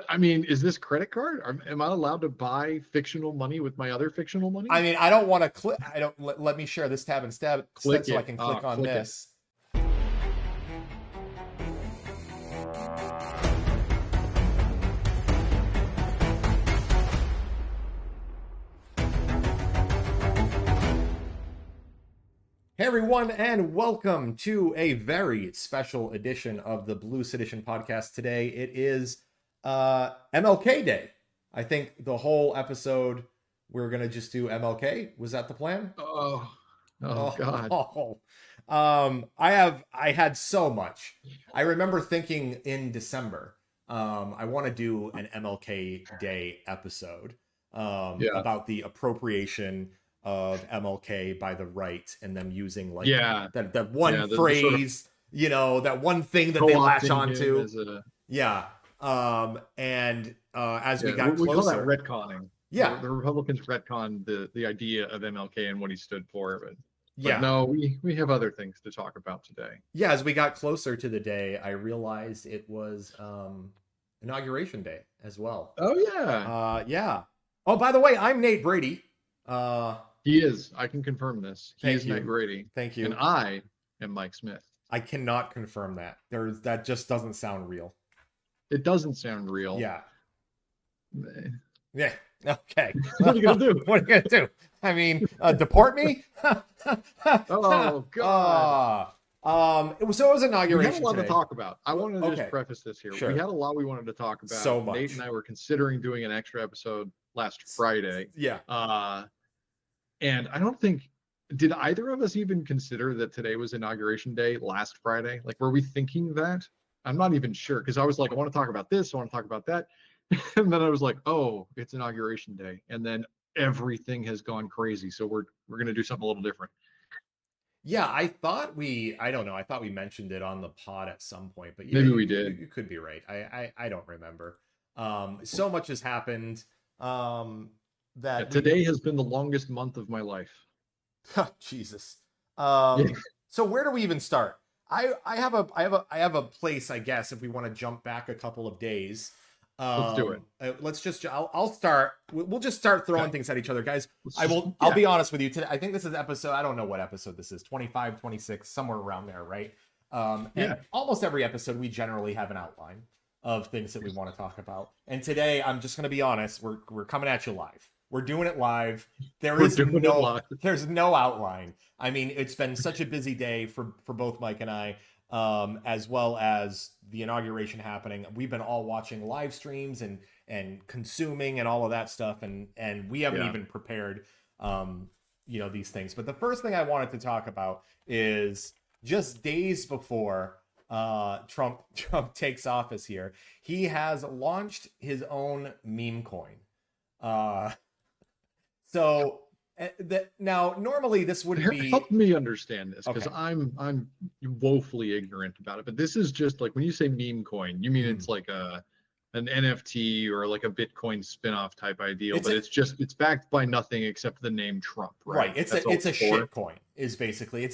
I mean, is this credit card? Am I allowed to buy fictional money with my other fictional money? I mean, I don't want to click. I don't. Let me share this tab instead, Click so I it. can click on Click it. this. Hey everyone, and welcome to a very special edition of the Blue Sedition podcast. Today it is MLK Day. I think the whole episode we're gonna just do MLK. Was that the plan? Oh God. I had so much. I remember thinking in December, I want to do an MLK Day episode Yeah. about the appropriation of MLK by the right and them using like that one phrase, that one thing that they latch onto. Yeah. As we got we call that closer, retconning. yeah, the Republicans retconned the idea of MLK and what he stood for, but yeah, no, we have other things to talk about today. Yeah, as we got closer to the day, I realized it was Inauguration Day as well. Oh yeah. Yeah. Oh, by the way, I'm Nate Brady. He is. I can confirm this. He is you. Nate Brady. Thank you. And I am Mike Smith. I cannot confirm that. That just doesn't sound real. It doesn't sound real. Yeah. Yeah. Okay. What are you gonna do? What are you gonna do? I mean, deport me? Oh God. So it was inauguration. We had a lot today. to talk about. I wanted to just preface this here. Sure. We had a lot we wanted to talk about. So much. Nate and I were considering doing an extra episode last Friday. Yeah. And I don't think, did either of us even consider that today was Inauguration Day last Friday? Like, were we thinking that? I'm not even sure, because I was like, I want to talk about this, I want to talk about that. And then I was like, oh, it's Inauguration Day. And then everything has gone crazy. So we're going to do something a little different. Yeah, I thought we mentioned it on the pod at some point, but yeah, maybe we did. You could be right. I don't remember. So much has happened. That today has been the longest month of my life. Jesus. So where do we even start? I have a place, I guess, if we want to jump back a couple of days. Let's do it. I'll start. We'll just start throwing things at each other, guys. I'll be honest with you today. I think this is episode, I don't know what episode this is, 25, 26, somewhere around there, right? And almost every episode we generally have an outline of things that we want to talk about. And today, I'm just going to be honest, we're coming at you live. We're doing it live. There's no outline. I mean, it's been such a busy day for both Mike and I, as well as the inauguration happening. We've been all watching live streams and consuming and all of that stuff, and we haven't even prepared these things. But the first thing I wanted to talk about is just days before Trump takes office here, he has launched his own meme coin. Now normally this would be, help me understand this, because I'm woefully ignorant about it. But this is just like, when you say meme coin, you mean it's like an NFT or like a Bitcoin spin-off type ideal, but it's backed by nothing except the name Trump, right? It's a shit coin is basically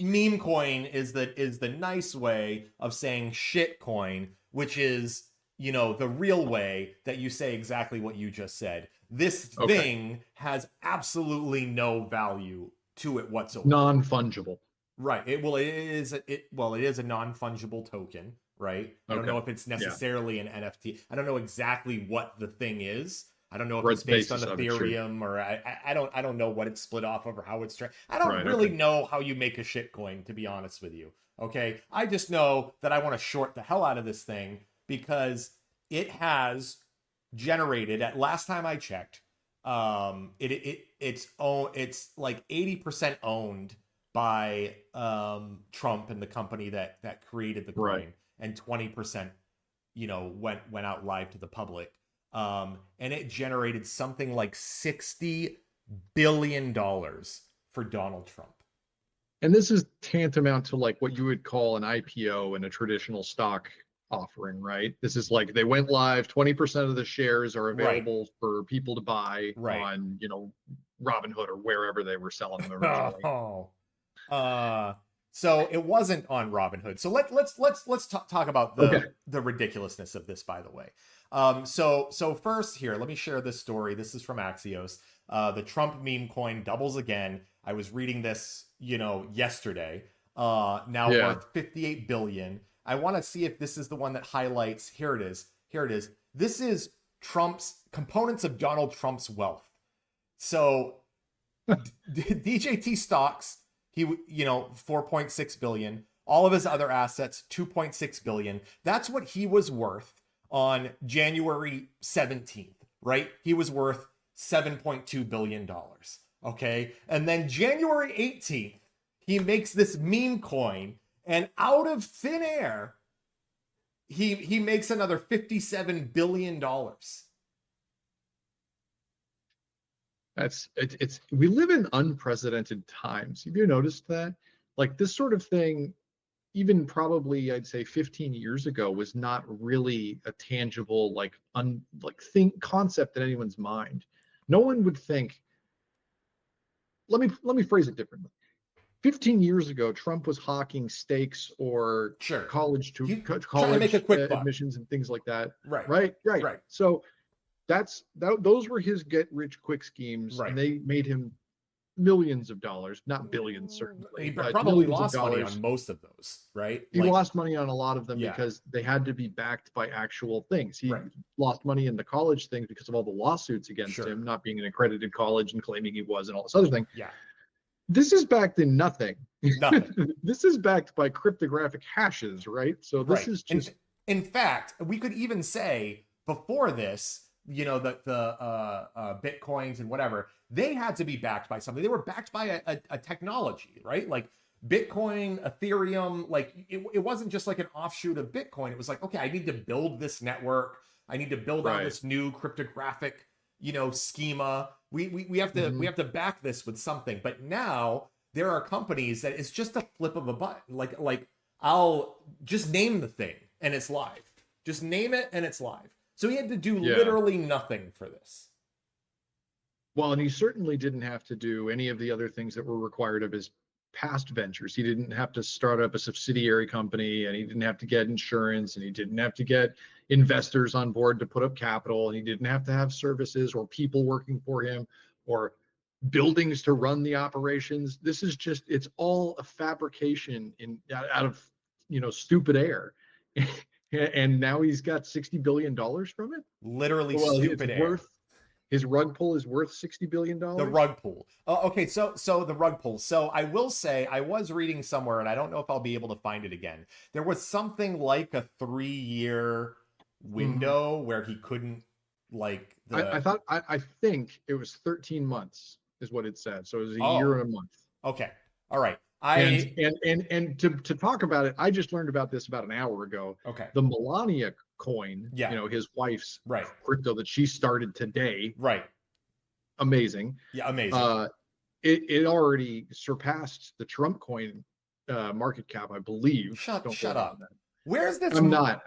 meme coin is the nice way of saying shit coin, which is the real way that you say exactly what you just said. This thing has absolutely no value to it whatsoever. Non-fungible. Right. It is a non-fungible token, right? I don't know if it's necessarily an NFT. I don't know exactly what the thing is. I don't know if it's based on Ethereum or I don't know what it's split off of or how it's I don't really know how you make a shit coin, to be honest with you. Okay. I just know that I want to short the hell out of this thing because it has generated, at last time I checked, it's like 80% owned by Trump and the company that created the coin, and 20% went out live to the public, and it generated something like $60 billion for Donald Trump. And this is tantamount to like what you would call an IPO in a traditional stock offering, right? This is like, they went live, 20% of the shares are available for people to buy on, Robinhood or wherever they were selling them originally. So it wasn't on Robinhood. So let's talk about the ridiculousness of this, by the way. So first here, let me share this story. This is from Axios. The Trump meme coin doubles again. I was reading this, yesterday. Now Yeah. worth 58 billion. I want to see if this is the one that highlights. Here it is. Here it is. This is Trump's components of Donald Trump's wealth. So DJT stocks, he 4.6 billion. All of his other assets, 2.6 billion. That's what he was worth on January 17th, right? He was worth $7.2 billion. Okay. And then January 18th, he makes this meme coin, and out of thin air, he makes another $57 billion. It's we live in unprecedented times. Have you noticed that? Like this sort of thing, even probably I'd say 15 years ago, was not really a tangible think concept in anyone's mind. No one would think. Let me phrase it differently. 15 years ago, Trump was hawking steaks or Sure. college trying to make a quick buck. admissions and things like that. Right. Right. So those were his get rich quick schemes, Right. and they made him millions of dollars, not billions certainly. He but probably lost money on most of those, right? He lost money on a lot of them Yeah. because they had to be backed by actual things. He Right. lost money in the college things because of all the lawsuits against Sure. him not being an accredited college and claiming he was and all this other thing. Yeah. This is backed in nothing. Nothing. This is backed by cryptographic hashes, right? So this Right. is just in fact, we could even say before this, the Bitcoins and whatever, they had to be backed by something. They were backed by a technology, right? Like Bitcoin, Ethereum, like it wasn't just like an offshoot of Bitcoin. It was like, okay, I need to build this network. I need to build out this new cryptographic, schema. We have to we have to back this with something. But now there are companies that it's just a flip of a button. Like I'll just name the thing and it's live. Just name it and it's live. So he had to do literally nothing for this. Well, and he certainly didn't have to do any of the other things that were required of his past ventures. He didn't have to start up a subsidiary company, and he didn't have to get insurance, and he didn't have to get investors on board to put up capital, and he didn't have to have services or people working for him or buildings to run the operations. This is just, it's all a fabrication out of stupid air. And now he's got $60 billion from it. Literally stupid air. His rug pull is worth $60 billion. The rug pull. Okay, so the rug pull. So I will say, I was reading somewhere, and I don't know if I'll be able to find it again. There was something like a 3-year window where he couldn't I think it was 13 months is what it said. So it was a year and a month. Okay. All right. And to talk about it, I just learned about this about an hour ago. Okay. The Melania coin, his wife's crypto that she started today. Right. Amazing. Yeah, amazing. It already surpassed the Trump coin market cap, I believe. Shut up. Where's this? I'm not.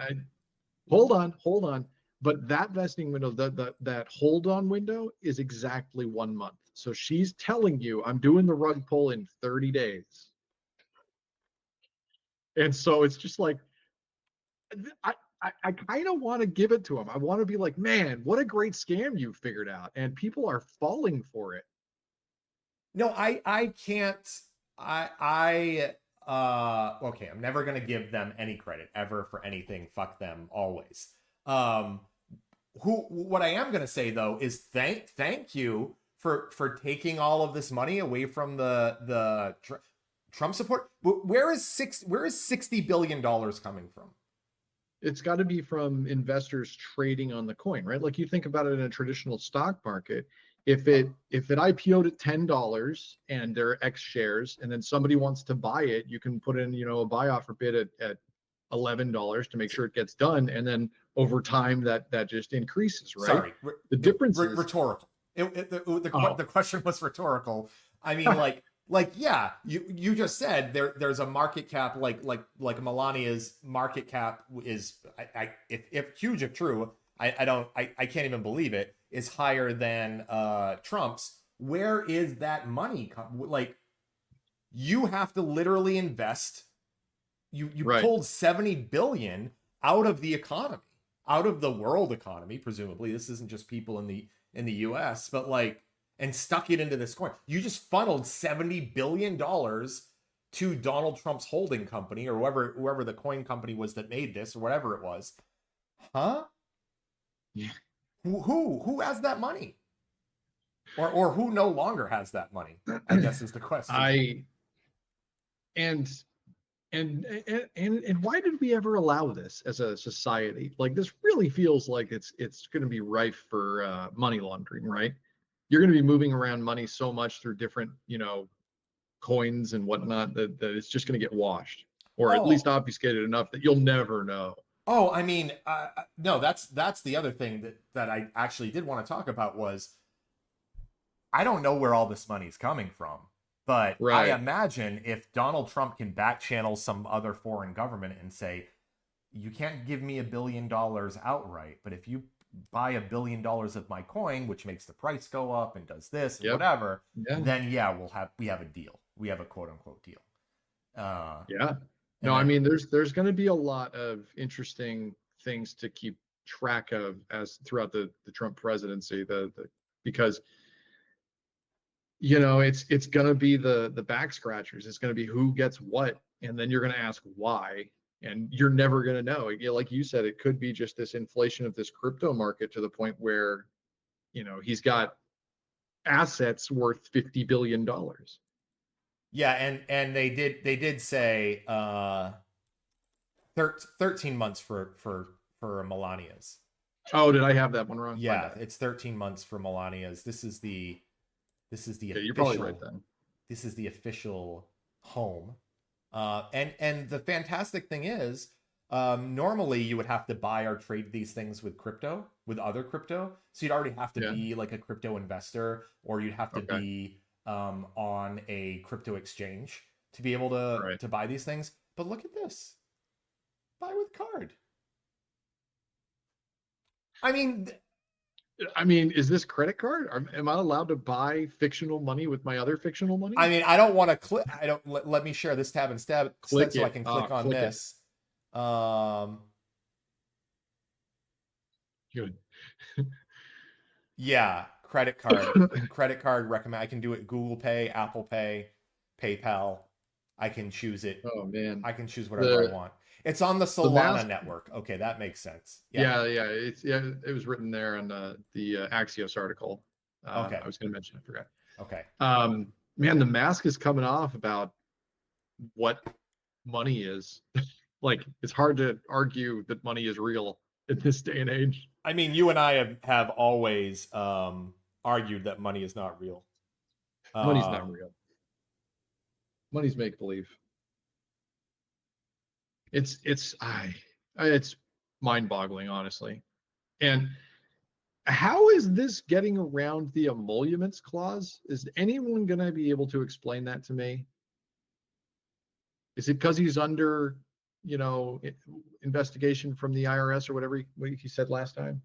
Hold on. But that vesting window, that hold on window is exactly 1 month. So she's telling you, I'm doing the rug pull in 30 days. And so it's just like, I kind of want to give it to him. I want to be like, man, what a great scam you figured out. And people are falling for it. No, I can't. Okay, I'm never going to give them any credit ever for anything. Fuck them always. What I am going to say though is thank you for taking all of this money away from the Trump support. Where is $60 billion coming from? It's got to be from investors trading on the coin, right? Like you think about it in a traditional stock market. If it IPO'd at $10 and there are X shares, and then somebody wants to buy it, you can put in a buy offer bid at $11 to make sure it gets done, and then over time that just increases, right? Sorry, the difference is rhetorical. The question was rhetorical. I mean, yeah, you just said there's a market cap like Melania's market cap is if huge if true, I can't even believe it, is higher than Trump's. Where is that money like you have to literally invest. You pulled 70 billion out of the economy, out of the world economy, presumably. This isn't just people in the US, but like, and stuck it into this coin. You just funneled $70 billion to Donald Trump's holding company, or whoever the coin company was that made this, or whatever it was. Huh? Yeah. Who has that money? Or who no longer has that money, I guess is the question. I and and why did we ever allow this as a society? Like this really feels like it's going to be rife for money laundering, right? You're going to be moving around money so much through different, coins and whatnot that it's just going to get washed, or at least Oh, obfuscated enough that you'll never know. oh, I mean, no, that's the other thing that I actually did want to talk about was I don't know where all this money's coming from, but I Right. imagine if Donald Trump can back channel some other foreign government and say, you can't give me $1 billion outright, but if you buy $1 billion of my coin, which makes the price go up and does this and Yep. whatever, Yeah. then yeah, we have a deal. We have a quote unquote deal. Yeah. No, And I then mean there's going to be a lot of interesting things to keep track of as throughout the Trump presidency, the because it's going to be the back scratchers. It's going to be who gets what, and then you're going to ask why, and you're never going to know. Like you said, it could be just this inflation of this crypto market to the point where he's got assets worth $50 billion. yeah, and they did say 13 months for Melania's. Oh, did I have that one wrong? My Yeah, bad. it's 13 months for Melania's. This is the Yeah, you're probably right official then. this is the official home. And the fantastic thing is, normally you would have to buy or trade these things with crypto, with other crypto. So you'd already have to Yeah. be like a crypto investor, or you'd have to Okay. be on a crypto exchange to be able Right. to buy these things. But look at this, buy with card. I mean, I mean, is this credit card? Am I allowed to buy fictional money with my other fictional money? I don't want to click. I don't let me share this tab instead Click so I it. can click on Click it. this. Um, Good. yeah, credit card recommend. I can do it Google Pay, Apple Pay, PayPal. I can choose it. Oh man. I can choose whatever I The want. It's on the the Solana mask. network. Okay, that makes sense. Yeah. Yeah. It was written there in the Axios article. Okay. I was going to mention. I forgot. Okay. Man, the mask is coming off about what money is. Like it's hard to argue that money is real in this day and age. I mean, you and I have always argued that money is not real. Money's not Um, real. Money's make believe. It's mind boggling, honestly. And how is this getting around the emoluments clause? Is anyone going to be able to explain that to me? Is it because he's under, investigation from the IRS or whatever what he said last time?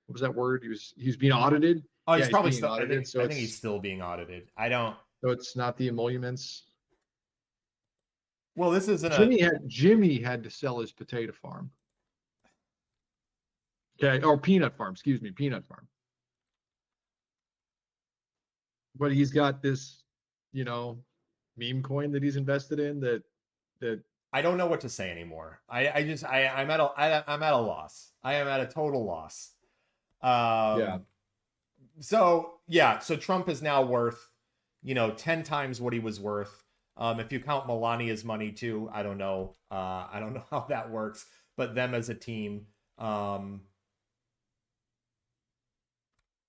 What was that word? He was being audited. oh, Yeah, he's he's probably being still. audited. I think he's still being audited. I don't. So it's not the emoluments. Well, this isn't a. Jimmy had to sell his potato farm. Okay, or peanut farm. Excuse me, peanut farm. But he's got this, you know, meme coin that he's invested in that I don't know what to say anymore. I'm at a loss. I am at a total loss. yeah. Um, so yeah, so Trump is now worth, 10 times what he was worth. If you count Melania's money too, I don't know. I don't know how that works, but them as a team.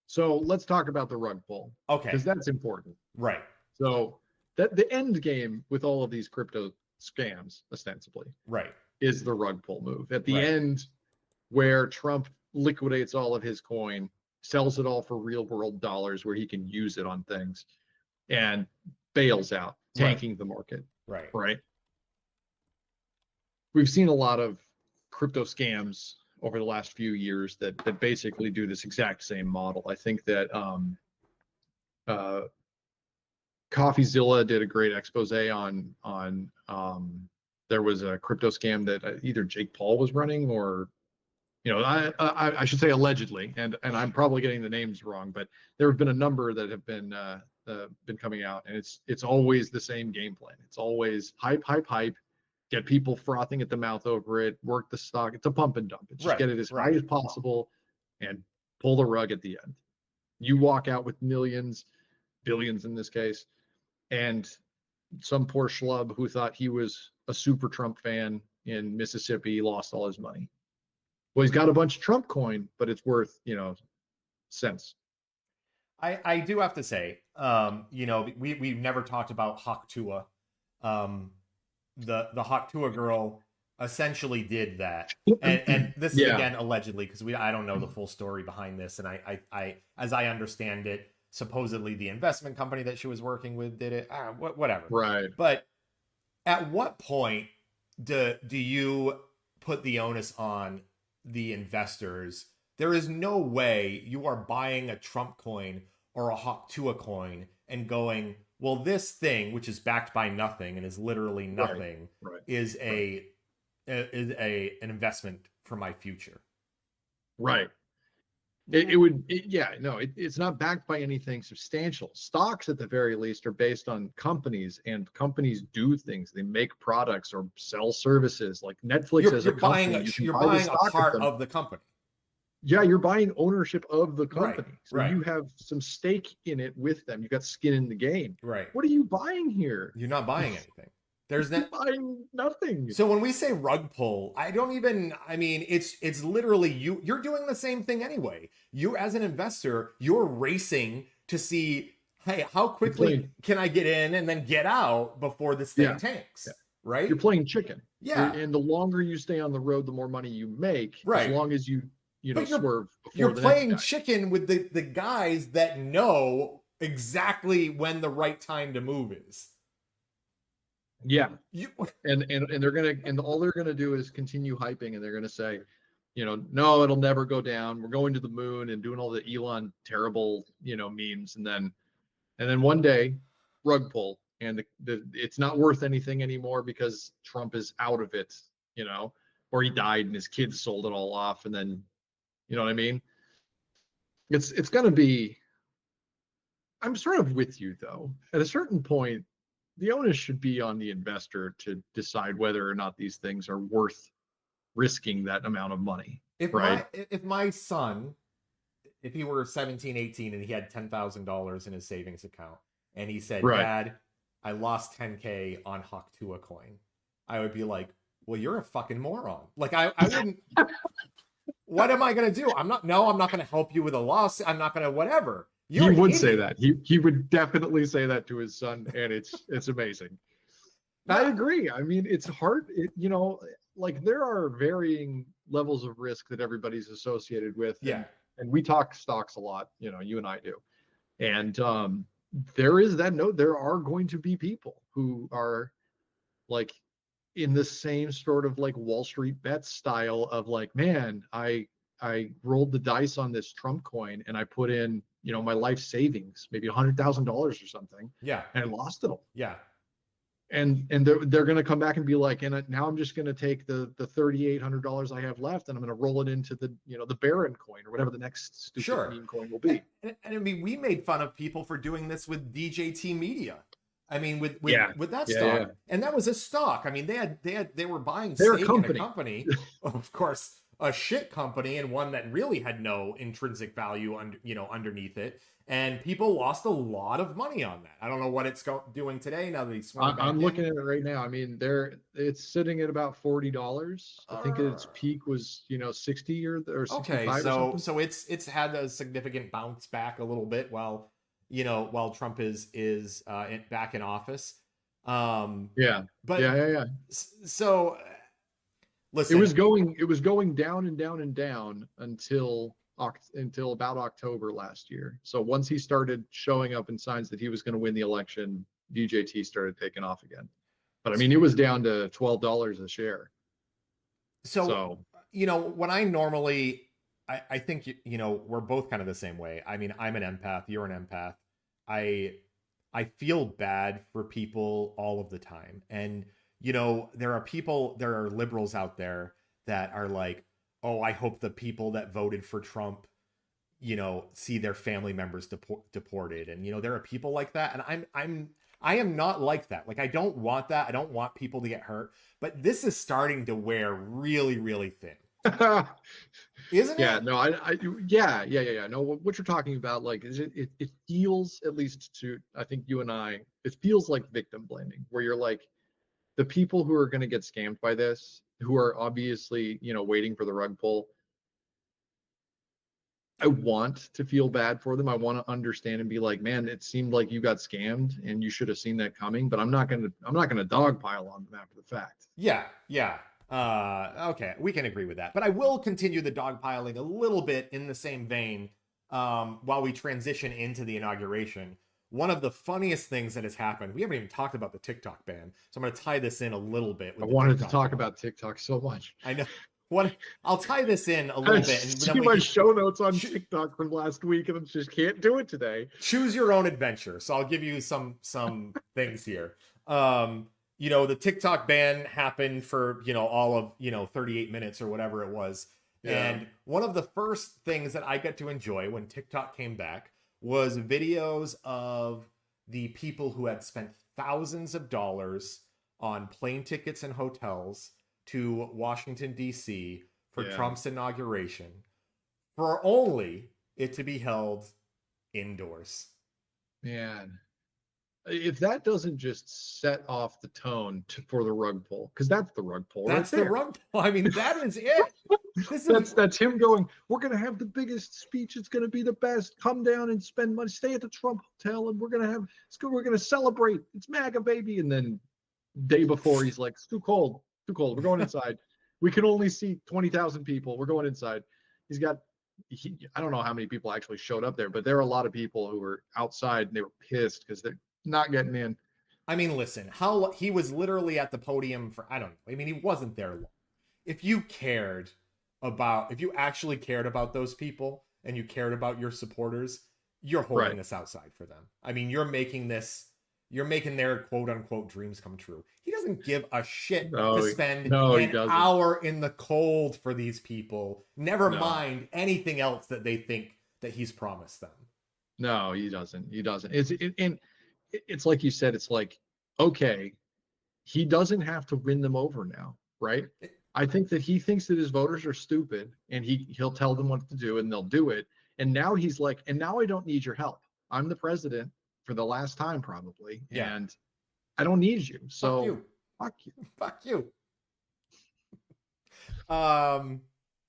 So let's talk about the rug pull Okay, because that's important. right, So that the end game with all of these crypto scams, ostensibly, right, is the rug pull move. At the right, end, where Trump liquidates all of his coin, sells it all for real world dollars where he can use it on things, and bails out, right, tanking the market. right. Right. We've seen a lot of crypto scams over the last few years that basically do this exact same model. I think that uh, CoffeeZilla did a great expose on there was a crypto scam that either Jake Paul was running or I should say allegedly, and I'm probably getting the names wrong, but there have been a number that have been coming out, and it's always the same game plan. It's always hype, hype, hype, get people frothing at the mouth over it, work the stock. It's a pump and dump. It's just Right, get it as high right. as possible and pull the rug at the end. You walk out with millions, billions in this case, and some poor schlub who thought he was a super Trump fan in Mississippi lost all his money. Well, he's got a bunch of Trump coin, but it's worth, cents. I do have to say, we've never talked about Haktua. The Haktua girl essentially did that, and this is again allegedly because I don't know the full story behind this, and I as I understand it, supposedly the investment company that she was working with did it. Whatever. Right. But at what point do you put the onus on the investors? There is no way you are buying a Trump coin or a Haktua coin and going, well, this thing, which is backed by nothing and is literally nothing, is an investment for my future. Right. It's not backed by anything substantial. Stocks, at the very least, are based on companies, and companies do things. They make products or sell services. Like Netflix as a company, you're buying a part of the company. Yeah, you're buying ownership of the company. Right, so you have some stake in it with them. You got skin in the game. Right. What are you buying here? You're not buying anything. There's that. Buying nothing. So when we say rug pull, it's literally you're doing the same thing anyway. You, as an investor, you're racing to see, hey, how quickly can I get in and then get out before this thing tanks? Yeah. Right? You're playing chicken. Yeah. And the longer you stay on the road, the more money you make. Right. As long as you swerve. You're playing chicken with the guys that know exactly when the right time to move is. Yeah. And all they're gonna do is continue hyping, and they're gonna say, no, it'll never go down. We're going to the moon, and doing all the Elon terrible, memes, and then one day, rug pull, and it's not worth anything anymore because Trump is out of it, or he died and his kids sold it all off, and then, you know what I mean? It's gonna be. I'm sort of with you though. At a certain point, the onus should be on the investor to decide whether or not these things are worth risking that amount of money. If my son, if he were 17, 18 and he had $10,000 in his savings account and he said, Dad, I lost 10K on Haktua coin, I would be like, well, you're a fucking moron. Like I wouldn't. What am I going to do? I'm not going to help you with a loss. I'm not going to whatever. He would say that. He would definitely say that to his son, and it's amazing. Yeah. I agree. I mean, it's hard. Like there are varying levels of risk that everybody's associated with. Yeah. And we talk stocks a lot. You and I do. And there is that note. There are going to be people who are like in the same sort of like Wall Street bets style of like, man, I rolled the dice on this Trump coin and I put in, my life savings, maybe $100,000 or something. Yeah. And I lost it all. Yeah. And they're going to come back and be like, and now I'm just going to take the $3,800 I have left and I'm going to roll it into the, the Barron coin or whatever the next stupid meme coin will be. And I mean, we made fun of people for doing this with DJT Media. I mean, with that stock, and that was a stock. I mean, they were buying stake in a company, of course, a shit company, and one that really had no intrinsic value underneath it. And people lost a lot of money on that. I don't know what it's doing today now that he's swung back I'm looking at it right now. I mean, it's sitting at about $40. I think its peak was 60 or 65. Okay, so it's had a significant bounce back a little bit while Trump is back in office. Yeah. So listen, it was going down and down and down until about October last year. So once he started showing up in signs that he was going to win the election, DJT started taking off again. But I mean, it was down to $12 a share. So when I normally, I think, we're both kind of the same way. I mean, I'm an empath. You're an empath. I feel bad for people all of the time. And, there are liberals out there that are like, oh, I hope the people that voted for Trump, see their family members deported. And there are people like that, and I am not like that. Like, I don't want that. I don't want people to get hurt. But this is starting to wear really, really thin, isn't Yeah, it? no, yeah. No, what you're talking about, like, is it feels, at least to, I think you and I, it feels like victim blaming, where you're like, the people who are going to get scammed by this, who are obviously, waiting for the rug pull, I want to feel bad for them. I want to understand and be like, man, it seemed like you got scammed and you should have seen that coming, but I'm not gonna dogpile on them after the fact. Yeah, yeah. Okay, we can agree with that. But I will continue the dogpiling a little bit in the same vein while we transition into the inauguration. One of the funniest things that has happened, we haven't even talked about the TikTok ban. So I'm going to tie this in a little bit I with the wanted to TikTok talk ban. about TikTok so much. I know. What I'll tie this in a I little bit, and see then we my can show notes on TikTok from last week, and I just can't do it today. choose your own adventure. So I'll give you some things here. The TikTok ban happened for, all of, 38 minutes or whatever it was. Yeah, And one of the first things that I got to enjoy when TikTok came back was videos of the people who had spent thousands of dollars on plane tickets and hotels to Washington, D.C. for yeah, Trump's inauguration, for only it to be held indoors. man. If that doesn't just set off the tone for the rug pull, because that's the rug pull right That's the there. rug. I mean, that is it. This is That's him going, we're gonna have the biggest speech, it's gonna be the best. Come down and spend money, stay at the Trump Hotel, and we're gonna celebrate. It's MAGA baby. And then day before, he's like, it's too cold, too cold. We're going inside. We can only see 20,000 people. We're going inside. He's got I don't know how many people actually showed up there, but there are a lot of people who were outside and they were pissed because they're not getting in. I mean, listen, how he was literally at the podium for, I don't know. I mean, he wasn't there long. If you actually cared about those people and you cared about your supporters, you're holding Right. this outside for them. I mean, you're making their quote unquote dreams come true. He doesn't give a shit to spend He an doesn't. hour in the cold for these people. Never No. mind anything else that they think that he's promised them. No, he doesn't. He doesn't. And it's like you said, it's like, okay, he doesn't have to win them over now, right? I think that he thinks that his voters are stupid, and he'll tell them what to do and they'll do it. And now he's like, and now I don't need your help. I'm the president for the last time probably, Yeah. and I don't need you. So Fuck you. fuck Fuck you. you.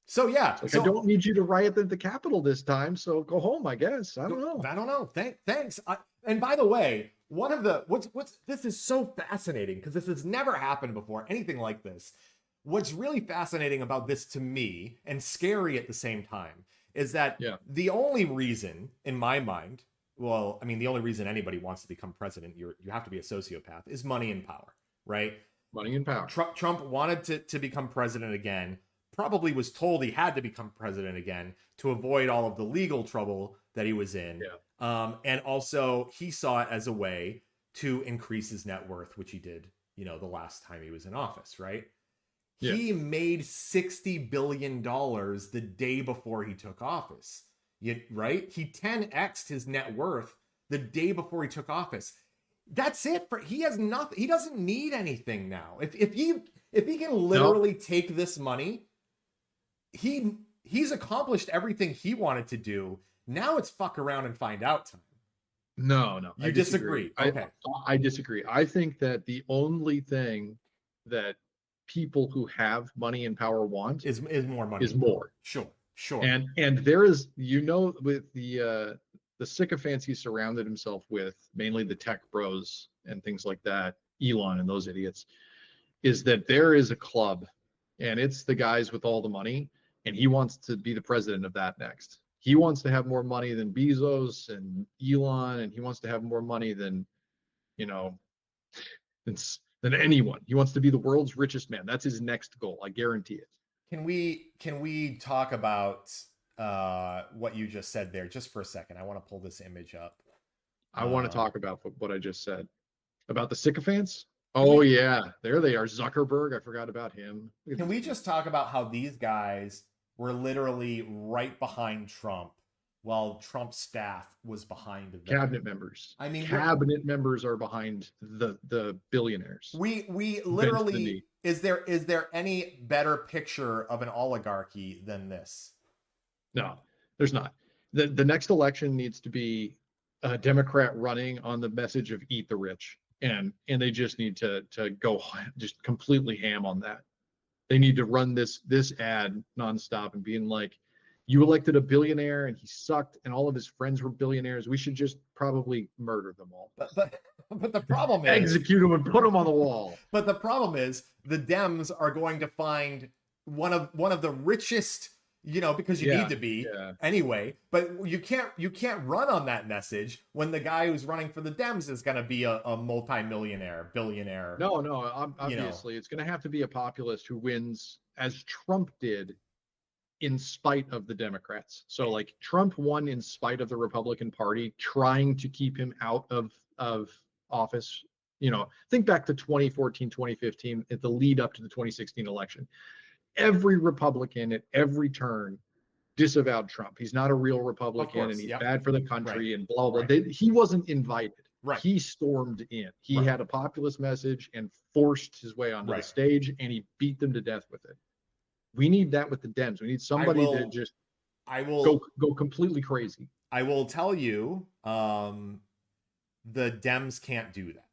So yeah. Like, So I don't need you to riot at the Capitol this time. So go home, I guess. I don't know. I don't know. Thanks. And by the way, one of the what's this is so fascinating because this has never happened before. Anything like this. What's really fascinating about this to me and scary at the same time is that the only reason, in my mind, well, I mean, the only reason anybody wants to become president, you have to be a sociopath, is money and power, right? Money and power. Trump wanted to become president again, probably was told he had to become president again to avoid all of the legal trouble that he was in. Yeah. And also, he saw it as a way to increase his net worth, which he did, the last time he was in office, right? Yeah. He made $60 billion the day before he took office, right? He 10x'd his net worth the day before he took office. That's it. He has nothing. He doesn't need anything now. If he can literally take this money, he's accomplished everything he wanted to do. Now it's fuck around and find out time. No. You disagree. Okay. I disagree. I think that the only thing that people who have money and power want is more money. Is more. Sure. And there is, with the sycophants he surrounded himself with, mainly the tech bros and things like that, Elon and those idiots, is that there is a club, and it's the guys with all the money, and he wants to be the president of that next. He wants to have more money than Bezos and Elon, and he wants to have more money than than anyone. He wants to be the world's richest man. That's his next goal. I guarantee it. Can we talk about what you just said there just for a second? I want to pull this image up. I want to talk about what I just said about the sycophants. Oh yeah, there they are. Zuckerberg. I forgot about him. Can we just talk about how these guys were literally right behind Trump, while Trump's staff was behind them. Cabinet members. I mean, cabinet members are behind the billionaires. We literally, is there any better picture of an oligarchy than this? No, there's not. The next election needs to be a Democrat running on the message of eat the rich, and they just need to go just completely ham on that. They need to run this ad nonstop and being like, you elected a billionaire and he sucked and all of his friends were billionaires. We should just probably murder them all. But the problem is execute them and put them on the wall. But the problem is the Dems are going to find one of the richest, because you need to be anyway. But you can't run on that message when the guy who's running for the Dems is going to be a multi-millionaire, billionaire. No, obviously it's going to have to be a populist who wins, as Trump did, in spite of the Democrats. So like Trump won in spite of the Republican Party trying to keep him out of office. Think back to 2014, 2015 at the lead up to the 2016 election. Every Republican at every turn disavowed Trump. He's not a real Republican, and he's bad for the country, and blah blah. He wasn't invited. He stormed in. He had a populist message and forced his way onto the stage, and he beat them to death with it. We need that with the Dems. We need somebody that just go completely crazy. I will tell you, the Dems can't do that,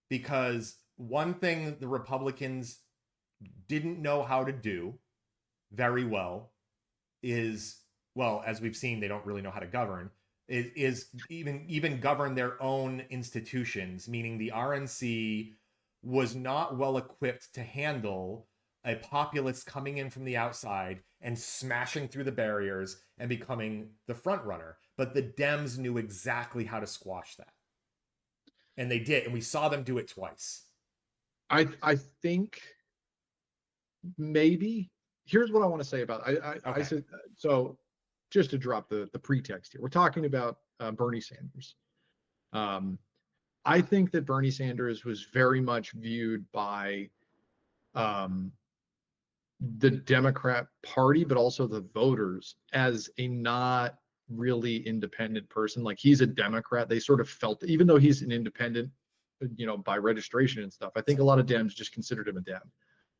because one thing the Republicans didn't know how to do very well is, well, as we've seen, they don't really know how to govern, is even govern their own institutions, meaning the RNC was not well equipped to handle a populist coming in from the outside and smashing through the barriers and becoming the front runner. But the Dems knew exactly how to squash that. And they did. And we saw them do it twice. I think maybe, here's what I want to say about it. I said, so just to drop the pretext here, we're talking about Bernie Sanders. I think that Bernie Sanders was very much viewed by the Democrat Party, but also the voters, as a not really independent person. Like, he's a Democrat. They sort of felt, even though he's an independent, by registration and stuff, I think a lot of Dems just considered him a Dem.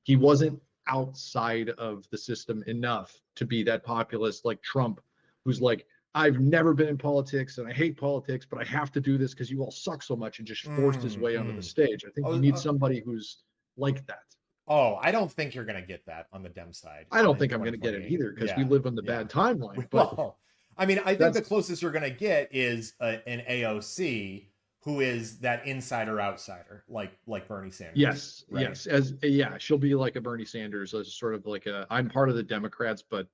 He wasn't outside of the system enough to be that populist like Trump, who's like, I've never been in politics and I hate politics, but I have to do this because you all suck so much, and just forced his way onto the stage. I think you need somebody who's like that. Oh, I don't think you're going to get that on the Dem side. I don't think I'm going to get it either, because we live on the bad timeline. But well, I mean, I think the closest you're going to get is an AOC who is that insider outsider, like Bernie Sanders. Yes, right? Yes, she'll be like a Bernie Sanders, as sort of like I'm part of the Democrats, but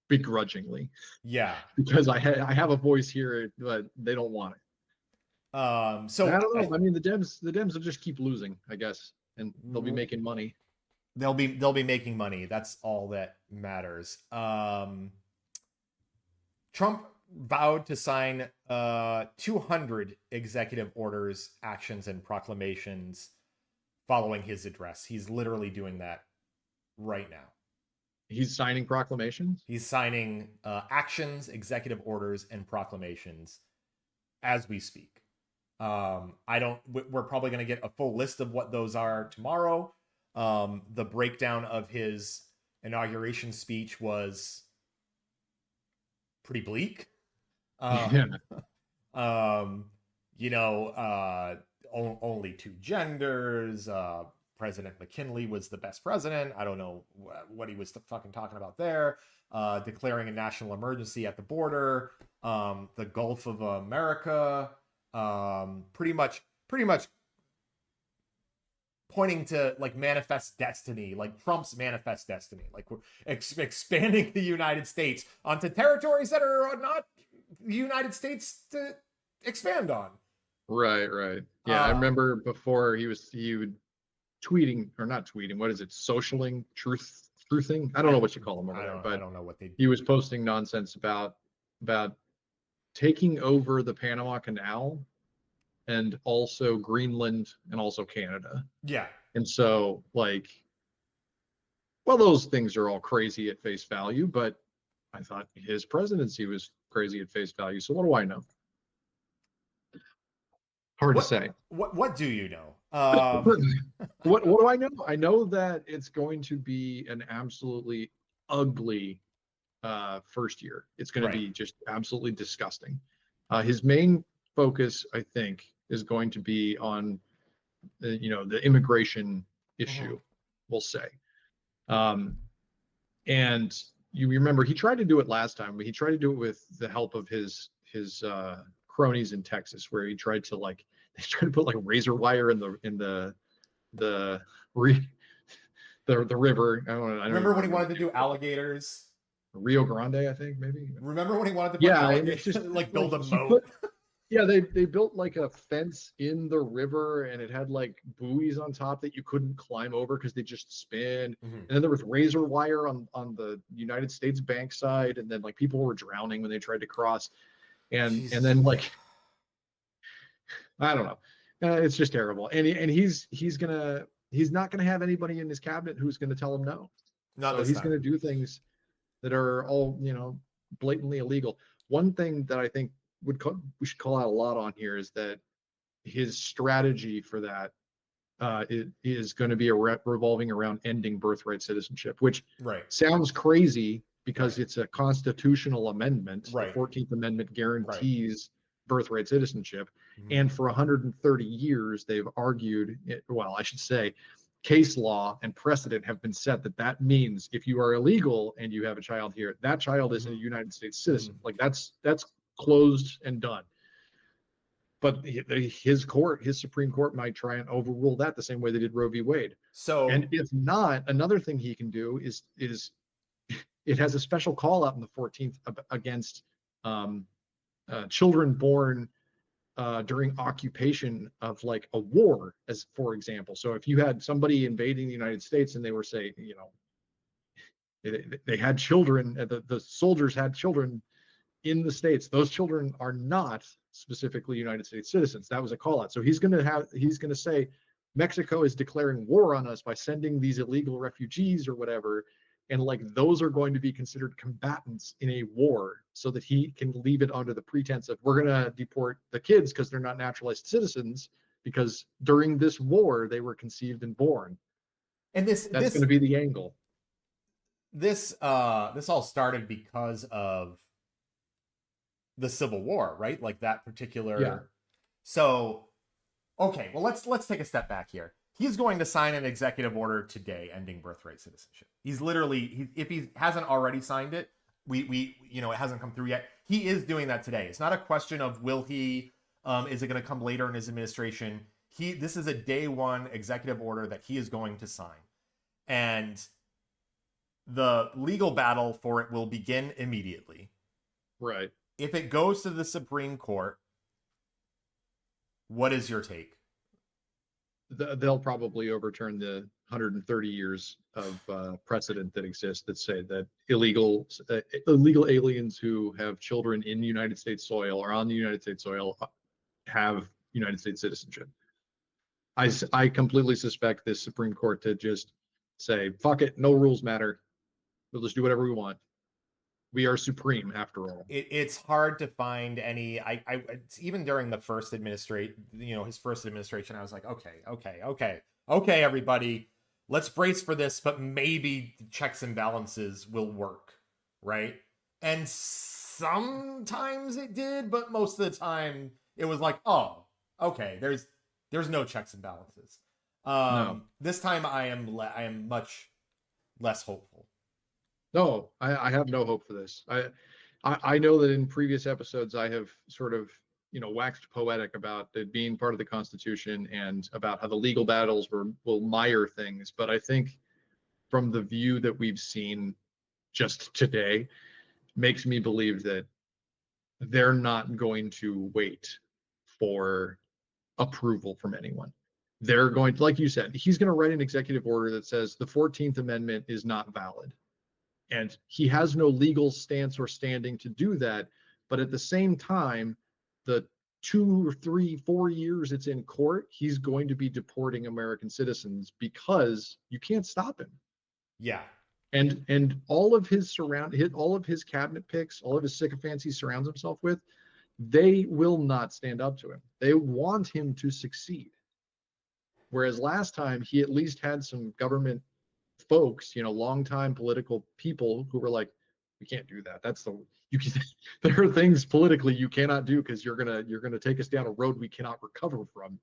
begrudgingly. Yeah, because I have a voice here, but they don't want it. So I don't know. I mean, the Dems will just keep losing, I guess, and they'll be making money. They'll be making money. That's all that matters. Trump vowed to sign 200 executive orders, actions, and proclamations following his address. He's literally doing that right now. He's signing proclamations? He's signing actions, executive orders, and proclamations as we speak. We're probably going to get a full list of what those are tomorrow. The breakdown of his inauguration speech was pretty bleak. Only two genders. President McKinley was the best president. I don't know what he was fucking talking about there. Declaring a national emergency at the border. The Gulf of America. Pretty much pointing to like manifest destiny, like Trump's manifest destiny. Like, we're expanding the United States onto territories that are not the United States to expand on. Right. Yeah, I remember before he would tweeting, or not tweeting, what is it? Socialing, truthing? I don't know what you call them over there, but I don't know what he was posting nonsense about taking over the Panama Canal and also Greenland and also Canada. Yeah. And so, like, Well, those things are all crazy at face value, but I thought his presidency was crazy at face value. So what do I know? Hard to What say. what do you know? What do I know? I know that it's going to be an absolutely ugly first year. It's going to Right. be just absolutely disgusting. His main focus, I think, is going to be on the immigration Mhm. issue. We'll say, um, and you remember he tried to do it last time, but he tried to do it with the help of his cronies in Texas, where he tried to like they tried to put like razor wire the re, the river. I don't Remember even when he remember wanted to do alligators? Rio Grande, I think maybe. Remember when he wanted to put Yeah, and it's alligators, just like like build a he moat? put yeah, they built like a fence in the river and it had like buoys on top that you couldn't climb over because they just spin. Mhm. And then there was razor wire on the United States bank side, and then like people were drowning when they tried to cross. And Jesus. then like I don't know. It's just terrible. And he's not gonna have anybody in his cabinet who's gonna tell him no. Not So this he's time. gonna do things that are all blatantly illegal. One thing that I think we should call out a lot on here is that his strategy for that is going to be revolving around ending birthright citizenship, which Right. sounds crazy because Right. it's a constitutional amendment. The Right. 14th Amendment Right. guarantees birthright citizenship. Mhm. And for 130 years, they've argued, well, I should say, case law and precedent have been set that that means if you are illegal and you have a child here, that child is a Mhm. United States citizen. Mhm. Like that's closed and done. But his Supreme Court might try and overrule that the same way they did Roe v. Wade. And So, if not, another thing he can do is it has a special call out in the 14th against um, children born during occupation of like a war, as for example. So if you had somebody invading the United States and they were say, they had children, the soldiers had children in the states, those children are not specifically United States citizens. That was a call out. So he's going to say Mexico is declaring war on us by sending these illegal refugees or whatever, and like those are going to be considered combatants in a war, so that he can leave it under the pretense of we're going to deport the kids because they're not naturalized citizens because during this war they were conceived and born. and this That's going this to be the angle. this all started because of the Civil War, right? Like that Yeah. particular. So, okay, well let's take a step back here. He's going to sign an executive order today ending birthright citizenship. He's literally, if he hasn't already signed it, we it hasn't come through yet. He is doing that today. It's not a question of will he, is it going to come later in his administration. This is a day one executive order that he is going to sign, and the legal battle for it will begin immediately. Right. If it goes to the Supreme Court, what is your take? They'll probably overturn the 130 years of precedent that exists that say that illegal aliens who have children in United States soil or on the United States soil have United States citizenship. I completely suspect this Supreme Court to just say, fuck it, no rules matter. We'll just do whatever we want. We are supreme after all. It's hard to find any. Even during the first administration, his first administration, I was like, okay, everybody, let's brace for this, but maybe checks and balances will work, right? And sometimes it did, but most of the time it was like, oh, okay, there's no checks and balances. No, This time I am much less hopeful. no, I have no hope for this. I know that in previous episodes I have sort of waxed poetic about it being part of the Constitution and about how the legal battles will mire things, but I think from the view that we've seen just today makes me believe that they're not going to wait for approval from anyone. They're going to, like you said, he's going to write an executive order that says the 14th Amendment is not valid. And he has no legal stance or standing to do that. But at the same time, the 2 or 3, 4 years it's in court, he's going to be deporting American citizens because you can't stop him. Yeah. And all of his all of his cabinet picks, all of his sycophants he surrounds himself with, they will not stand up to him. They want him to succeed. Whereas last time he at least had some government folks, longtime political people who were like, we can't do that. You can, there are things politically you cannot do because you're gonna take us down a road we cannot recover from.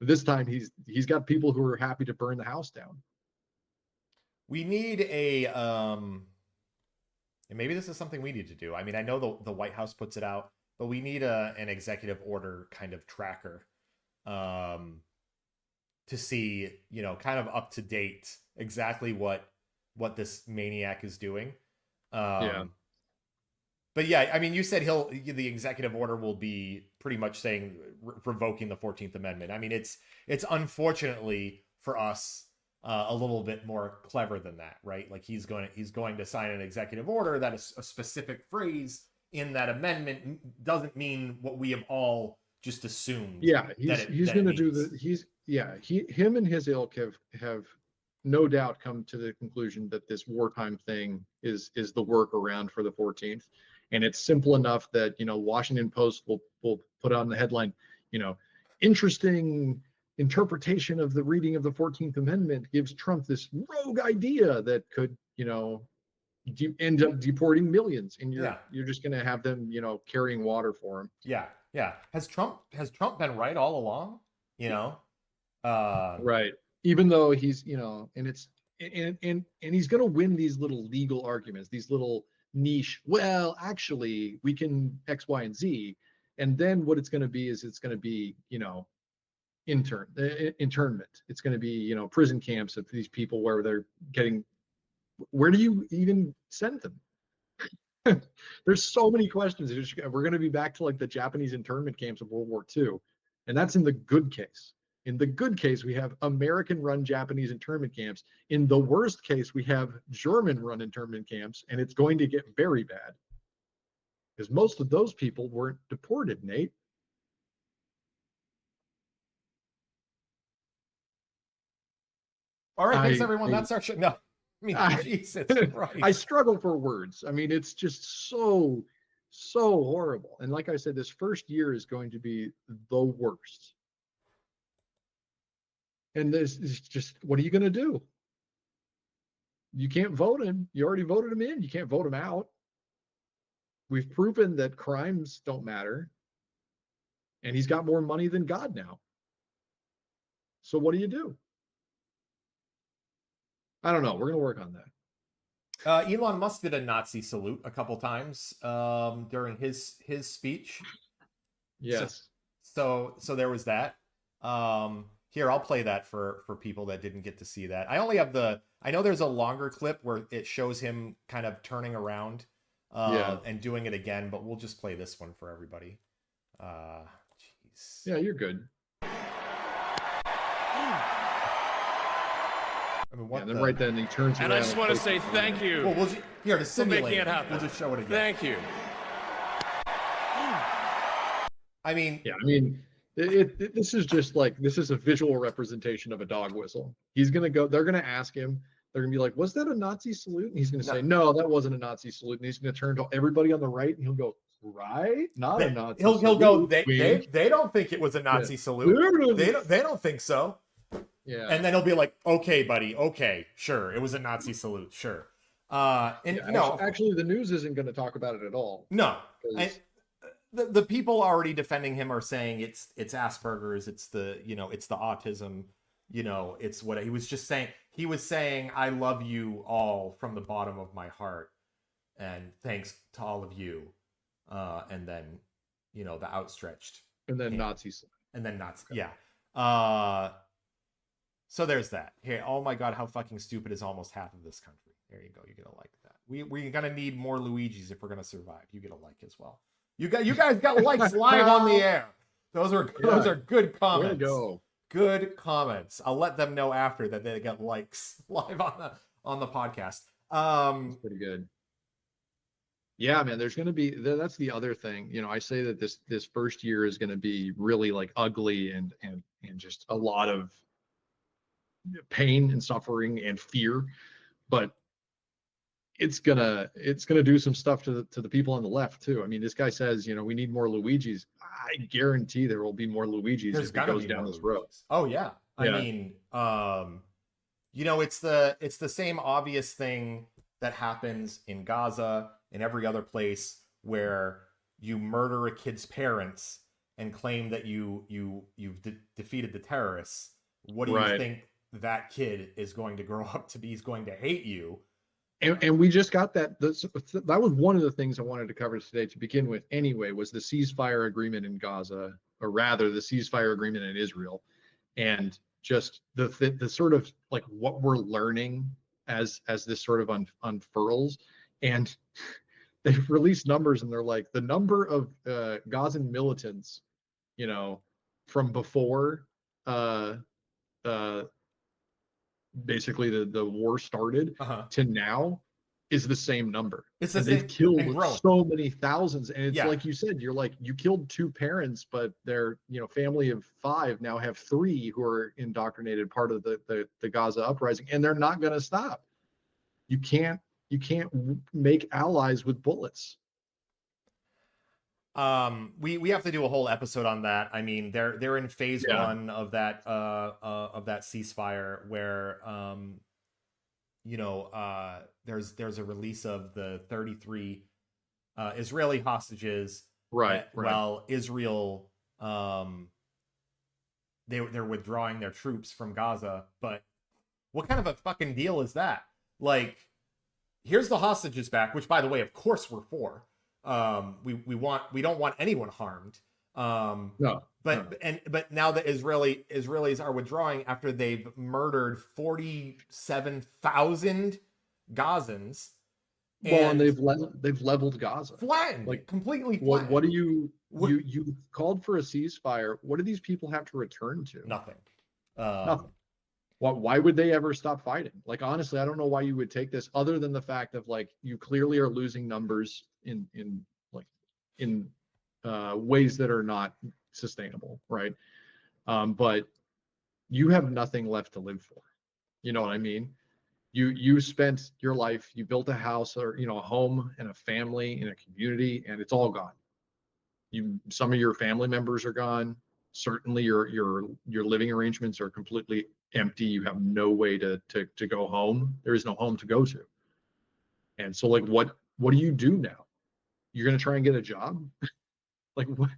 This time he's got people who are happy to burn the house down. We need and maybe this is something we need to do. I mean, I know the White House puts it out, but we need an executive order kind of tracker to see, kind of up to date exactly what this maniac is doing. Yeah. But yeah, I mean, you said the executive order will be pretty much saying revoking the 14th Amendment. I mean, it's unfortunately for us a little bit more clever than that, right? Like he's going to sign an executive order that is a specific phrase in that amendment doesn't mean what we have all just assumed. Yeah, he's going to do him and his ilk have no doubt come to the conclusion that this wartime thing is the workaround for the 14th, and it's simple enough that Washington Post will put on the headline, interesting interpretation of the reading of the 14th Amendment gives Trump this rogue idea that could end up deporting millions, and you're just going to have them carrying water for him. Yeah. Has Trump been right all along? Right. Even though he's and it's and he's going to win these little legal arguments, these little niche, well, actually we can X, Y, and Z, and then what it's going to be is it's going to be internment. It's going to be prison camps of these people where they're getting. Where do you even send them? There's so many questions. We're going to be back to like the Japanese internment camps of World War II, and that's in the good case. In the good case, we have American-run Japanese internment camps. In the worst case, we have German-run internment camps, and it's going to get very bad because most of those people weren't deported, Nate. All right, thanks everyone. That's our show. No, I mean, Jesus Christ. I struggle for words. I mean, it's just so horrible. And like I said, this first year is going to be the worst. And this is just, what are you going to do? You can't vote him. You already voted him in. You can't vote him out. We've proven that crimes don't matter. And he's got more money than God now. So what do you do? I don't know. We're going to work on that. Elon Musk did a Nazi salute a couple times during his speech. Yes. So there was that. Here, I'll play that for people that didn't get to see that. I only have I know there's a longer clip where it shows him kind of turning around and doing it again, but we'll just play this one for everybody. Jeez. Yeah, you're good. I mean, what and then right then he turns and around. I just want to say thank you. Well, here to simulate making it happen. We'll just show it again. Thank you. I mean, yeah, I mean, this is just like, this is a visual representation of a dog whistle. He's gonna go. They're gonna ask him. They're gonna be like, "Was that a Nazi salute?" And he's gonna say, "No, that wasn't a Nazi salute." And he's gonna turn to everybody on the right, and he'll go, "Right? Not a Nazi." He'll salute. go. They don't think it was a Nazi salute. They don't think so. Yeah. And then he'll be like, "Okay, buddy. Okay, sure. It was a Nazi salute. Sure." Actually, the news isn't going to talk about it at all. No. The people already defending him are saying it's Asperger's, it's the autism, it's what he was just saying. He was saying, "I love you all from the bottom of my heart, and thanks to all of you," and then the outstretched and then Nazis and then Nazi, yeah. So there's that. Hey, oh my God, how fucking stupid is almost half of this country? There you go. You're gonna like that. We're gonna need more Luigis if we're gonna survive. You get a like as well. You guys got likes live on the air. Those are good comments. Way to go. Good comments. I'll let them know after that they got likes live on the podcast. That's pretty good. Yeah, man. There's gonna be, that's the other thing. I say that this first year is gonna be really like ugly and just a lot of pain and suffering and fear. but it's gonna do some stuff to the people on the left too. I mean, this guy says, we need more Luigis. I guarantee there will be more Luigis There's if he gonna goes be down more this road. Luigi's. Oh yeah. I Yeah, mean, it's the same obvious thing that happens in Gaza and every other place where you murder a kid's parents and claim that you've defeated the terrorists. What do you right. think that kid is going to grow up to be? He's going to hate you. And we just got that. That was one of the things I wanted to cover today to begin with. Anyway, was the ceasefire agreement in Gaza, or rather, the ceasefire agreement in Israel, and just the sort of like what we're learning as this sort of unfurls. And they've released numbers, and they're like the number of Gazan militants, from before uh, uh, basically the war started Uh-huh. to now is the same number. It's the And they've same and killed growing. so many thousands. And it's Yeah. like you said, you're like, you killed two parents, but their family of five now have three who are indoctrinated, part of the Gaza uprising, and they're not going to stop. You can't make allies with bullets. We have to do a whole episode on that. I mean, they're in phase Yeah. one of that ceasefire where there's a release of the 33 Israeli hostages, Right. while Israel they're withdrawing their troops from Gaza. But what kind of a fucking deal is that? Like, here's the hostages back, which, by the way, of course we're for. We don't want anyone harmed. No. But now the Israelis are withdrawing after they've murdered 47,000 Gazans. Well, and they've leveled Gaza. Flattened, Like, completely what flattened. do you called for a ceasefire? What do these people have to return to? Nothing. Nothing. Why would they ever stop fighting? Like, honestly, I don't know why you would take this, other than the fact of, like, you clearly are losing numbers in ways that are not sustainable, right? But you have nothing left to live for. You know what I mean? You spent your life, you built a house, or a home and a family and a community, and it's all gone. Some of your family members are gone. Certainly your living arrangements are completely empty. You have no way to go home. There is no home to go to. And so, like, what do you do now? You're going to try and get a job? Like, what?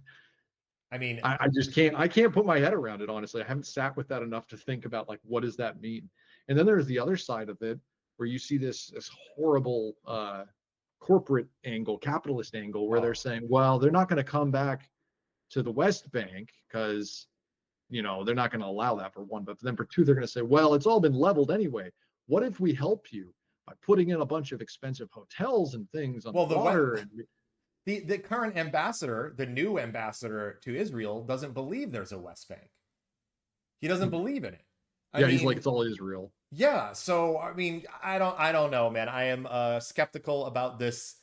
I mean, I just can't put my head around it, honestly. I haven't sat with that enough to think about, like, what does that mean? And then there's the other side of it, where you see this horrible corporate angle, capitalist angle, where they're saying, well, they're not going to come back to the West Bank because they're not going to allow that, for one. But then for two, they're going to say, well, it's all been leveled anyway. What if we help you by putting in a bunch of expensive hotels and things on the water? The current ambassador, the new ambassador to Israel, doesn't believe there's a West Bank. He doesn't believe in it. He's like, it's all Israel. Yeah. So, I mean, I don't know, man. I am skeptical about this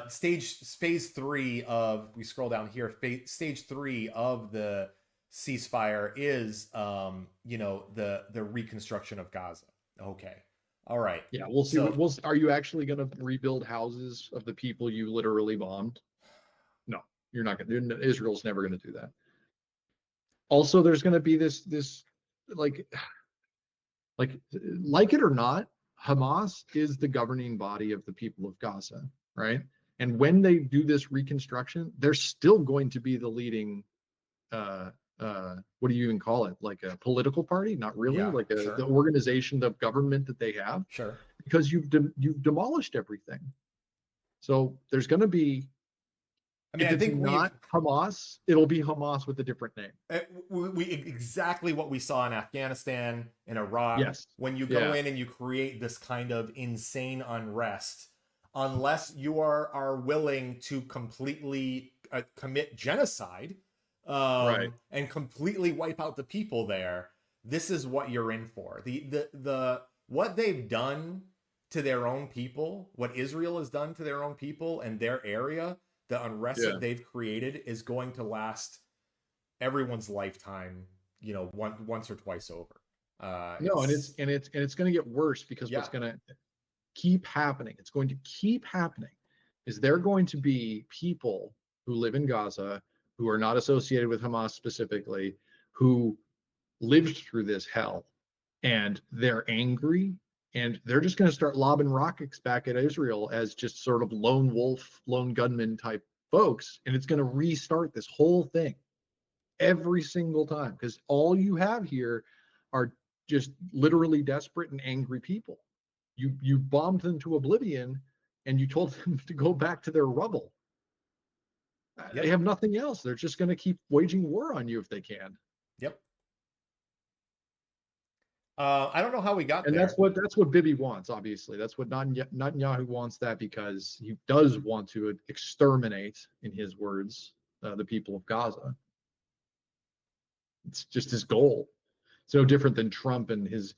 phase 3 of, we scroll down here, stage 3 of the ceasefire is the reconstruction of Gaza. Okay. All right. Yeah, we'll see. Are you actually going to rebuild houses of the people you literally bombed? No, you're not going to. Israel's never going to do that. Also, there's going to be this like it or not, Hamas is the governing body of the people of Gaza, right? And when they do this reconstruction, they're still going to be the leading what do you even call it? Like a political party? Not really. Yeah, like sure. The organization, the government that they have. Sure. Because you've demolished everything. So there's going to be. I mean, if it's not Hamas, it'll be Hamas with a different name. We exactly what we saw in Afghanistan, in Iraq. Yes. When you go in and you create this kind of insane unrest, unless you are willing to completely commit genocide, and completely wipe out the people there, this is what you're in for. The what they've done to their own people, what Israel has done to their own people and their area, the unrest that they've created is going to last everyone's lifetime, once or twice over. No, and it's going to get worse because Yeah. what's going to keep happening, it's going to keep happening, is there going to be people who live in Gaza who are not associated with Hamas specifically, who lived through this hell, and they're angry, and they're just going to start lobbing rockets back at Israel as just sort of lone wolf, lone gunman type folks, and it's going to restart this whole thing every single time because all you have here are just literally desperate and angry people. You bombed them to oblivion, and you told them to go back to their rubble. Yep. They have nothing else. They're just going to keep waging war on you if they can. Yep. I don't know how we got And there. that's what Bibi wants. Obviously, that's what Netanyahu wants. That because he does want to exterminate, in his words, the people of Gaza. It's just his goal. It's no different than Trump and his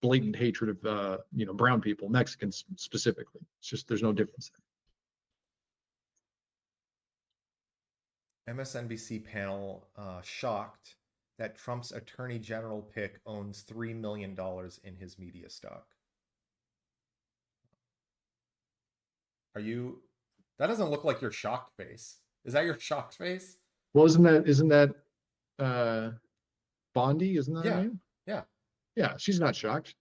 blatant hatred of brown people, Mexicans specifically. It's just there's no difference there. MSNBC panel shocked that Trump's attorney general pick owns $3 million in his media stock. Are you? That doesn't look like your shocked face. Is that your shocked face? Well, isn't that Bondi? Isn't that her Yeah. name? Yeah. Yeah, she's not shocked.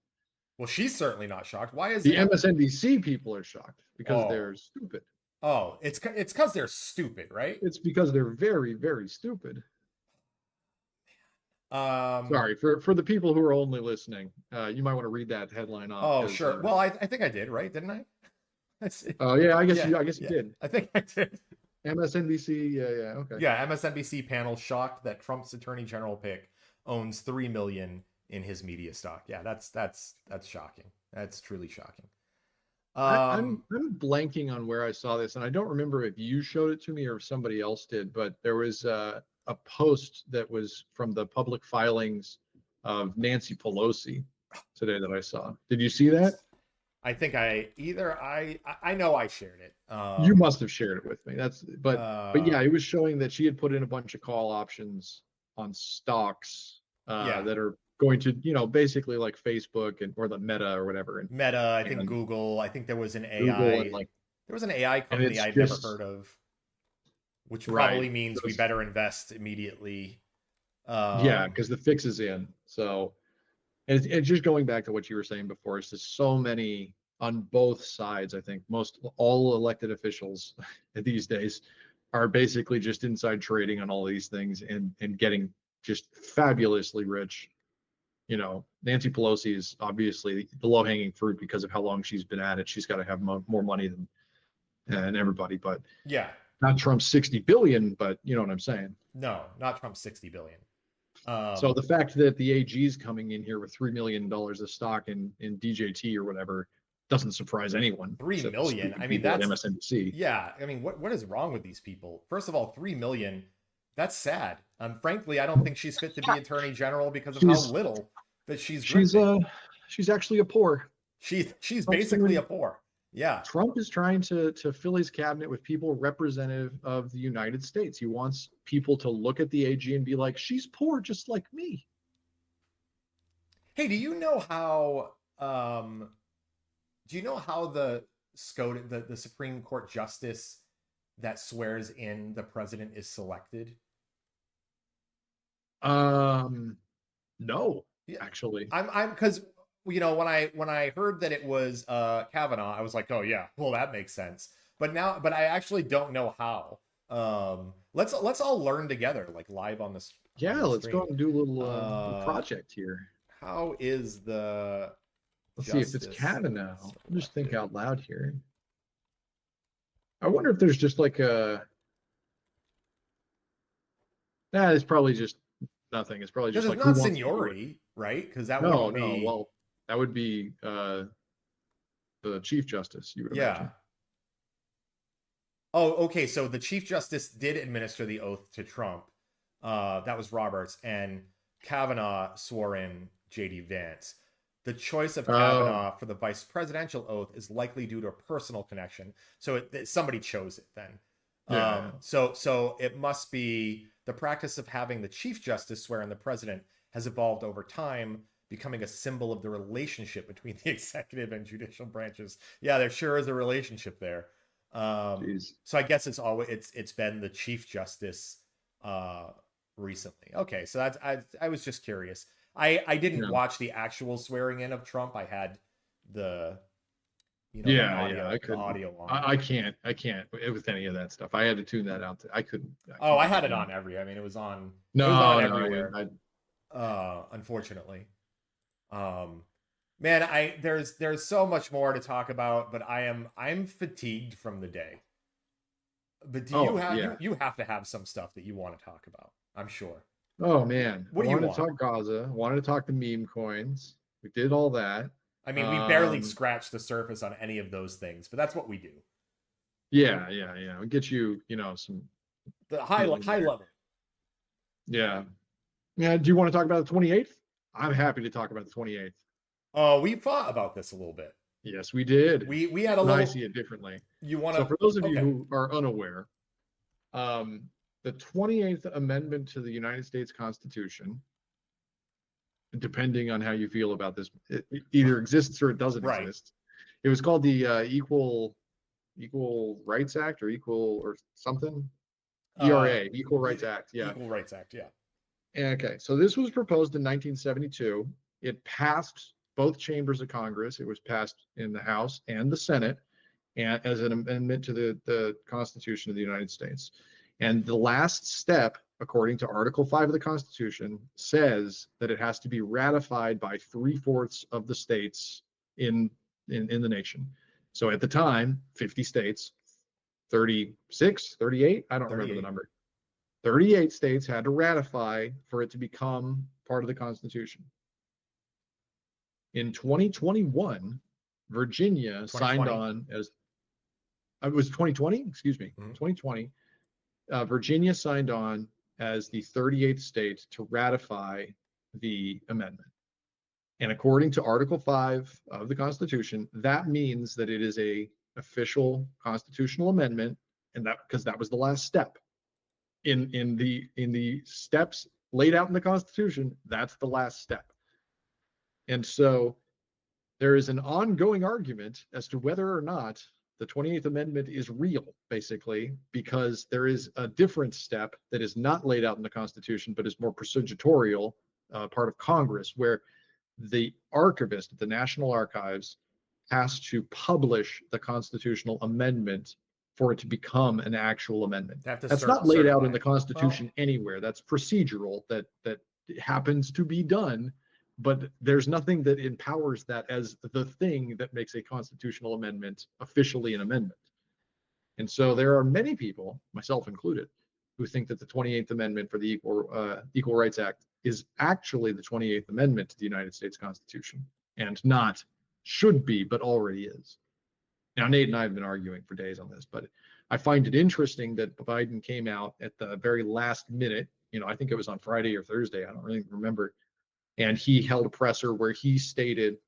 Well, she's certainly not shocked. Why is The it? MSNBC people are shocked because Oh. they're stupid. Oh, it's because they're stupid, right? It's because they're very, very stupid. Sorry for the people who are only listening. You might want to read that headline off. Oh, sure. Well, I think I did, right? Didn't I? Oh yeah, I guess yeah, you did. I think I did. MSNBC, yeah, okay. Yeah, MSNBC panel shocked that Trump's attorney general pick owns $3 million in his media stock. Yeah, that's shocking. That's truly shocking. I'm blanking on where I saw this, and I don't remember if you showed it to me or if somebody else did. But there was a post that was from the public filings of Nancy Pelosi today that I saw. Did you see that? I think I know I shared it. You must have shared it with me. But yeah, it was showing that she had put in a bunch of call options on stocks that are going to, basically like Facebook or the Meta or whatever. And Meta, I think Google. I think there was an AI. And there was an AI company I'd never heard of, which probably means we better invest immediately. Yeah, because the fix is in. So, and it's just going back to what you were saying before. It's just so many on both sides. I think all elected officials these days are basically just inside trading on all these things and getting just fabulously rich. Nancy Pelosi is obviously the low-hanging fruit because of how long she's been at it. She's got to have more money than everybody, but yeah, not Trump's 60 billion, but you know what I'm saying. No, not Trump's 60 billion. So the fact that the AG is coming in here with $3 million of stock in DJT or whatever doesn't surprise anyone. 3 million. I mean, that's MSNBC. Yeah, I mean, what is wrong with these people? First of all, 3 million. That's sad. Frankly, I don't think she's fit to be attorney general because of how little that she's actually a poor. She's basically a poor. Yeah. Trump is trying to fill his cabinet with people representative of the United States. He wants people to look at the AG and be like, she's poor just like me. Hey, do you know how the Supreme Court justice that swears in the president is selected? No, actually. I'm because when I heard that it was Kavanaugh, I was like, oh yeah, well that makes sense. But I actually don't know how. Let's all learn together, like live on this. Yeah, let's go and do a little project here. How is the? Let's see if it's Kavanaugh. I'll just think out loud here. I wonder if there's just like it's probably just nothing. It's probably just like not seniority, right? Because that would be well, that would be the Chief Justice. You would imagine. Oh, okay. So the Chief Justice did administer the oath to Trump. That was Roberts, and Kavanaugh swore in J.D. Vance. The choice of Kavanaugh for the vice presidential oath is likely due to a personal connection. So somebody chose it then. Yeah. So it must be the practice of having the Chief Justice swear in the president has evolved over time becoming a symbol of the relationship between the executive and judicial branches. Yeah, there sure is a relationship there. Jeez. So I guess it's been the Chief Justice recently. Okay, so that's I was just curious. I didn't Yeah. watch the actual swearing in of Trump. I had the Yeah, I the couldn't. audio on. I can't with any of that stuff. I had to tune that out. I couldn't. Oh, I had it on every. I mean, it was on No, no. everywhere. Unfortunately. Man, there's so much more to talk about, but I'm fatigued from the day. But do you Oh have yeah. you have to have some stuff that you want to talk about? I'm sure. Oh man. I What do you wanted to want? talk Gaza. I wanted to talk the meme coins. We did all that. I mean, we barely scratched the surface on any of those things, but that's what we do. Yeah. We get you, some The feeling high there. level. Yeah. Yeah. Do you want to talk about the 28th? I'm happy to talk about the 28th. Oh, we fought about this a little bit. Yes, we did. We had a And I little. see it differently. You want So to? for those of you Okay. who are unaware, the 28th Amendment to the United States Constitution, depending on how you feel about this, it either exists or it doesn't Right. exist. It was called the Equal Rights Act or Equal or something. ERA, Equal Rights Act. Yeah. Equal Rights Act. Yeah. Okay. So this was proposed in 1972. It passed both chambers of Congress. It was passed in the House and the Senate, and as an amendment to the Constitution of the United States. And the last step, according to Article 5 of the Constitution, says that it has to be ratified by 3/4 of the states in the nation. So at the time, 50 states, 36, 38, I don't remember the number. 38 states had to ratify for it to become part of the Constitution. In 2021, Virginia signed on as it was 2020, excuse me, 2020. Virginia signed on as the 38th state to ratify the amendment. And according to Article 5 of the Constitution, that means that it is a official constitutional amendment, and that because that was the last step in the steps laid out in the Constitution, that's the last step. And so there is an ongoing argument as to whether or not the 28th Amendment is real, basically, because there is a different step that is not laid out in the Constitution, but is more procedural, part of Congress, where the archivist at the National Archives has to publish the constitutional amendment for it to become an actual amendment. That's not laid out in the Constitution anywhere. That's procedural, that happens to be done, but there's nothing that empowers that as the thing that makes a constitutional amendment officially an amendment. And so there are many people, myself included, who think that the 28th Amendment for the Equal Rights Act is actually the 28th Amendment to the United States Constitution and not should be, but already is. Now, Nate and I have been arguing for days on this, but I find it interesting that Biden came out at the very last minute. I think it was on Friday or Thursday. I don't really remember. And he held a presser where he stated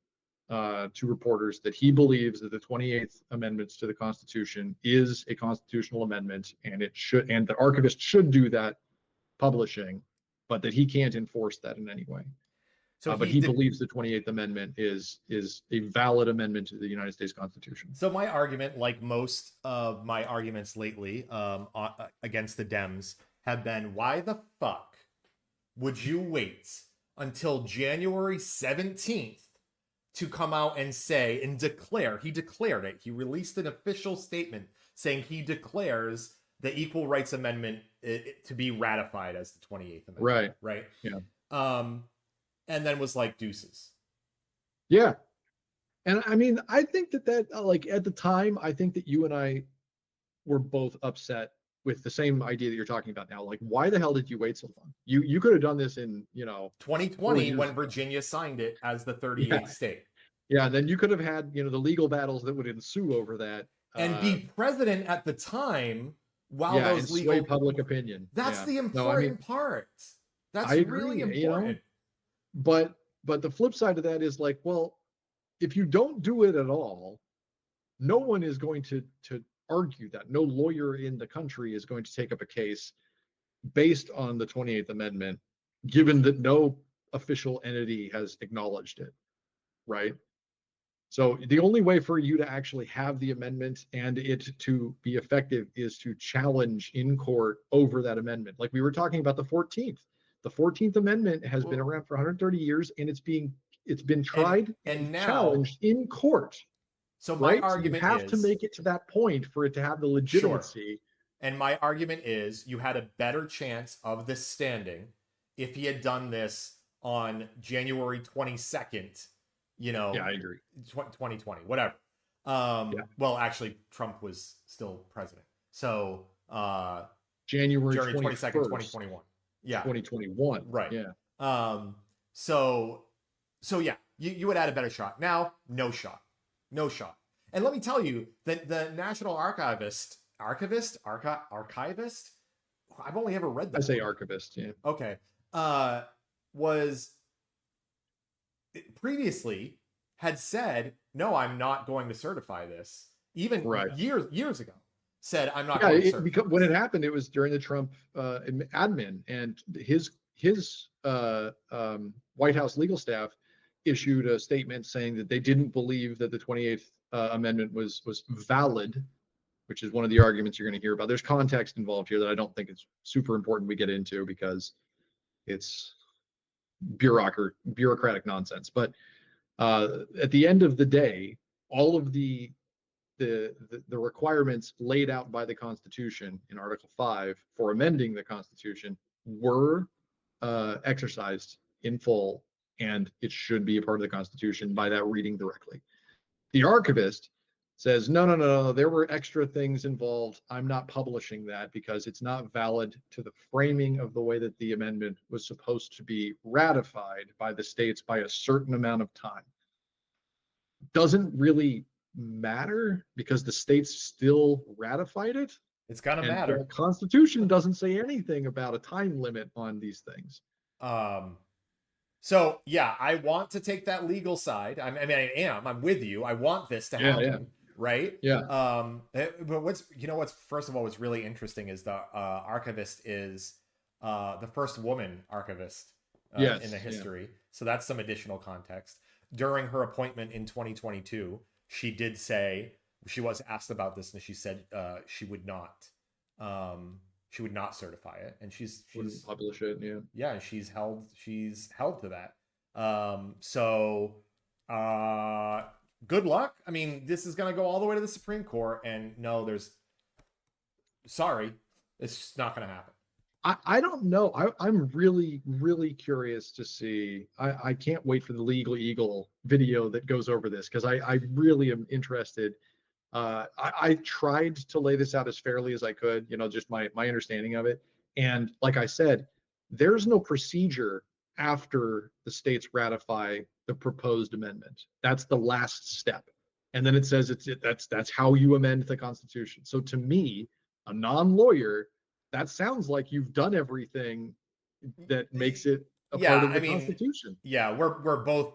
to reporters that he believes that the 28th Amendments to the Constitution is a constitutional amendment, and the archivist should do that publishing, but that he can't enforce that in any way. So but he believes the 28th Amendment is a valid amendment to the United States Constitution. So my argument, like most of my arguments lately against the Dems, have been, why the fuck would you wait until January 17th to come out and say and declare? He declared it. He released an official statement saying he declares the Equal Rights Amendment to be ratified as the 28th Amendment. Right. Yeah. And then was like, deuces. Yeah. And I mean, I think that like at the time, I think that you and I were both upset with the same idea that you're talking about now. Like, why the hell did you wait so long? You could have done this in, 2020 when Virginia signed it as the 38th state. Yeah, and then you could have had, the legal battles that would ensue over that. And be president at the time while those and sway public opinion. That's the important part. That's really important. But the flip side of that is like, well, if you don't do it at all, no one is going to argue that. No lawyer in the country is going to take up a case based on the 28th Amendment, given that no official entity has acknowledged it, right? So the only way for you to actually have the amendment and it to be effective is to challenge in court over that amendment. Like we were talking about the 14th. The 14th Amendment has been around for 130 years and it's been tried and now challenged in court. So my right? argument so you have is to make it to that point for it to have the legitimacy. Sure. And my argument is you had a better chance of this standing if he had done this on January 22nd, Yeah, I agree. 2020, whatever. Well, actually, Trump was still president. So January 22nd, 2021. Yeah. 2021. Right. Yeah. So yeah, you would add a better shot. Now, no shot. No shot. And let me tell you that the National Archivist, I've only ever read that. I say archivist, yeah. Okay. Was previously had said, no, I'm not going to certify this. Even years ago, said I'm not going to certify because when it happened, it was during the Trump admin, and his White House legal staff issued a statement saying that they didn't believe that the 28th Amendment was valid, which is one of the arguments you're going to hear about. There's context involved here that I don't think it's super important we get into because it's bureaucratic nonsense. But at the end of the day, all of the requirements laid out by the Constitution in Article 5 for amending the Constitution were exercised in full, and it should be a part of the Constitution by that reading directly. The archivist says, no, there were extra things involved. I'm not publishing that because it's not valid to the framing of the way that the amendment was supposed to be ratified by the states by a certain amount of time. Doesn't really matter because the states still ratified it. It's gonna matter. The Constitution doesn't say anything about a time limit on these things. So yeah, I want to take that legal side. I'm with you. I want this to happen, right? Yeah. But what's first of all, what's really interesting is the archivist is the first woman archivist in the history. So that's some additional context. During her appointment in 2022, she did say, she was asked about this, and she said she would not certify it, and she's wouldn't publish it. Yeah, she's held to that. So good luck. I mean, this is gonna go all the way to the Supreme Court, and no, sorry, it's just not gonna happen. I don't know. I'm really, really curious to see. I can't wait for the Legal Eagle video that goes over this because I really am interested. I tried to lay this out as fairly as I could, just my understanding of it. And like I said, there's no procedure after the states ratify the proposed amendment. That's the last step. And then it says that's how you amend the Constitution. So to me, a non-lawyer, that sounds like you've done everything that makes it a part of the Constitution. Yeah, we're both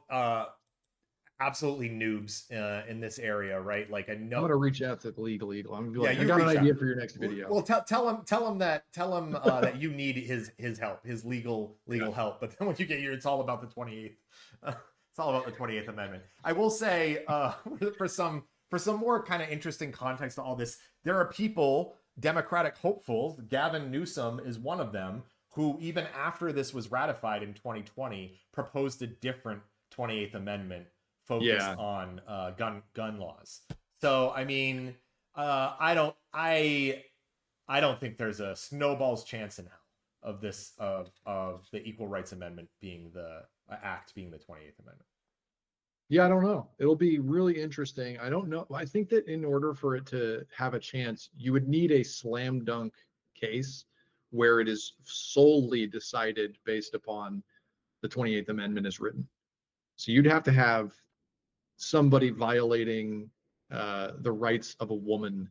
absolutely noobs in this area, right? Like, I know I'm gonna reach out to the Legal Eagle. I'm gonna be like, I got an idea for your next video. Well, tell him that you need his help, his legal help. But then when you get here, it's all about the 28th. It's all about the 28th Amendment. I will say, for some more kind of interesting context to all this, there are people, Democratic hopefuls, Gavin Newsom is one of them, who even after this was ratified in 2020, proposed a different 28th Amendment focused on gun laws. So I mean, I don't think there's a snowball's chance in hell of this of the Equal Rights Amendment being the being the 28th Amendment. Yeah, I don't know. It'll be really interesting. I don't know. I think that in order for it to have a chance, you would need a slam dunk case where it is solely decided based upon the 28th Amendment as written. So you'd have to have somebody violating the rights of a woman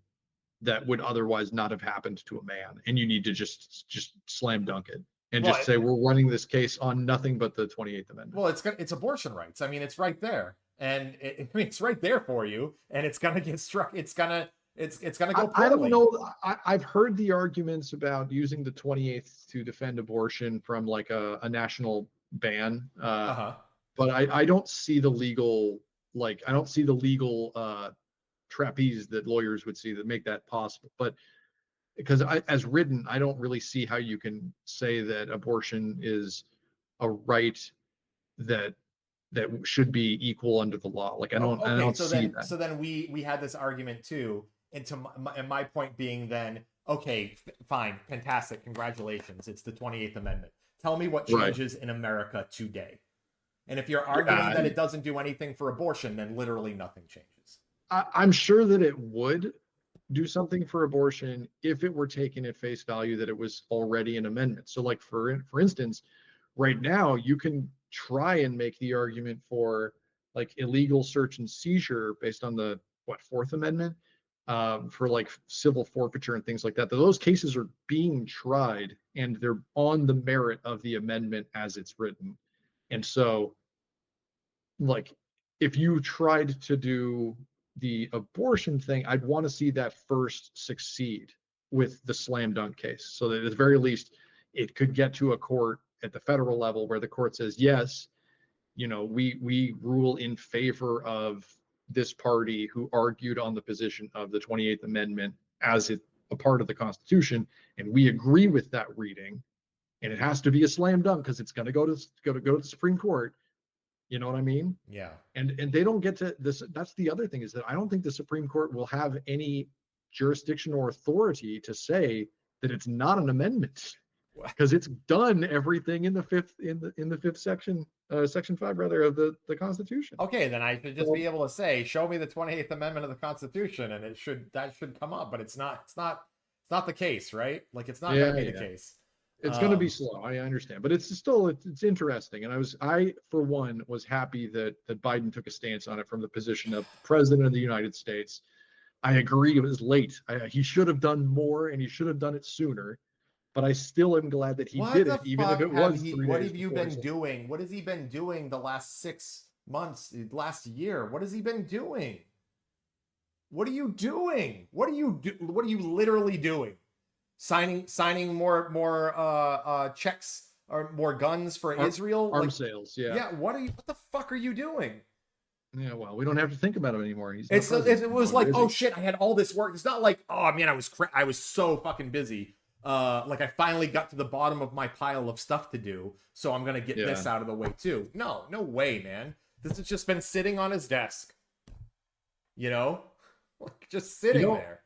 that would otherwise not have happened to a man, and you need to just slam dunk it and just say we're running this case on nothing but the 28th Amendment. Well, it's abortion rights. I mean, it's right there, and it's right there for you, and it's gonna get struck. It's gonna go poorly. I don't know. I've heard the arguments about using the 28th to defend abortion from like a national ban. Uh-huh. But I don't see the legal, like, I don't see the legal trapeze that lawyers would see that make that possible. But because as written, I don't really see how you can say that abortion is a right that should be equal under the law. Like, Oh, I okay. don't see that. So then we had this argument too, and and my point being then, okay, fine, fantastic, congratulations, it's the 28th Amendment. Tell me what Right. changes in America today. And if you're arguing Yeah, that it doesn't do anything for abortion, then literally nothing changes. I'm sure that it would do something for abortion if it were taken at face value that it was already an amendment. So, like, for instance, right now you can try and make the argument for like illegal search and seizure based on the Fourth Amendment, for like civil forfeiture and things like that. Those cases are being tried and they're on the merit of the amendment as it's written. And so, like, if you tried to do the abortion thing, I'd want to see that first succeed with the slam dunk case, so that at the very least it could get to a court at the federal level where the court says, yes, we rule in favor of this party who argued on the position of the 28th Amendment as a part of the Constitution, and we agree with that reading, and it has to be a slam dunk because it's going to go to the Supreme Court. You know what I mean? Yeah. And they don't get to this. That's the other thing, is that I don't think the Supreme Court will have any jurisdiction or authority to say that it's not an amendment, because it's done everything in the fifth section, section 5 rather, of the Constitution. Okay, then I should just be able to say, show me the 28th Amendment of the Constitution, and that should come up, but it's not the case, right? Like, it's not going to be the case. It's going to be slow. I understand, but it's still, it's interesting. And I for one was happy that Biden took a stance on it from the position of President of the United States. I agree it was late. He should have done more, and he should have done it sooner. But I still am glad that he did it, even if it was 3 days. What have you been doing? What has he been doing the last 6 months, last year? What has he been doing? What are you doing? What are you literally doing? Signing more checks or more guns for Israel? Arms sales, yeah. Yeah, what the fuck are you doing? Yeah, well, we don't have to think about it anymore. It was like, oh shit, I had all this work. It's not like, oh man, I was so fucking busy. Like, I finally got to the bottom of my pile of stuff to do, so I'm gonna get this out of the way too. No way, man. This has just been sitting on his desk. Like, just sitting there.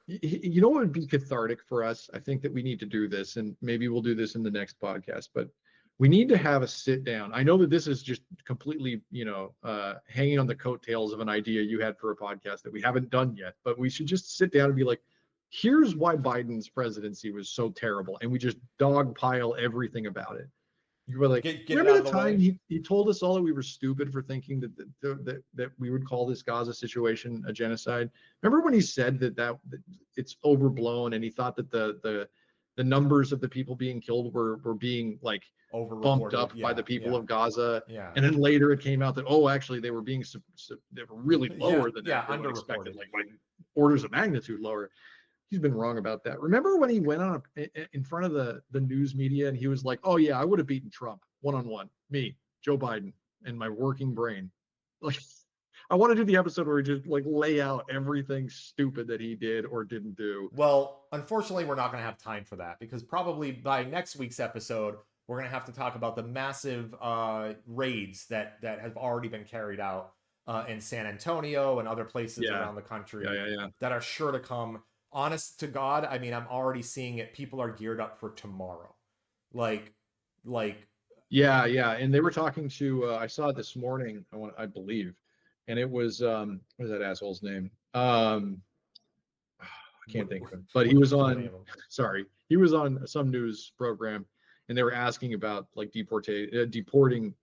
You know what would be cathartic for us? I think that we need to do this, and maybe we'll do this in the next podcast, but we need to have a sit down. I know that this is just completely, hanging on the coattails of an idea you had for a podcast that we haven't done yet, but we should just sit down and be like, here's why Biden's presidency was so terrible. And we just dogpile everything about it. You were like, get remember the time he told us all that we were stupid for thinking that we would call this Gaza situation a genocide? Remember when he said that it's overblown, and he thought that the numbers of the people being killed were being like bumped up by the people of Gaza. Yeah. And then later it came out that, oh, actually they were really lower than everyone expected, like orders of magnitude lower. He's been wrong about that. Remember when he went on in front of the news media and he was like, oh yeah, I would have beaten Trump one-on-one, me, Joe Biden, and my working brain. Like, I want to do the episode where we just like lay out everything stupid that he did or didn't do. Well, unfortunately, we're not going to have time for that, because probably by next week's episode, we're going to have to talk about the massive raids that have already been carried out in San Antonio and other places around the country that are sure to come. Honest to God, I mean, I'm already seeing it. People are geared up for tomorrow. Like. Yeah. And they were talking to, I saw it this morning, I believe. And it was, what is that asshole's name? I can't think of him, but he was on some news program, and they were asking about like deporting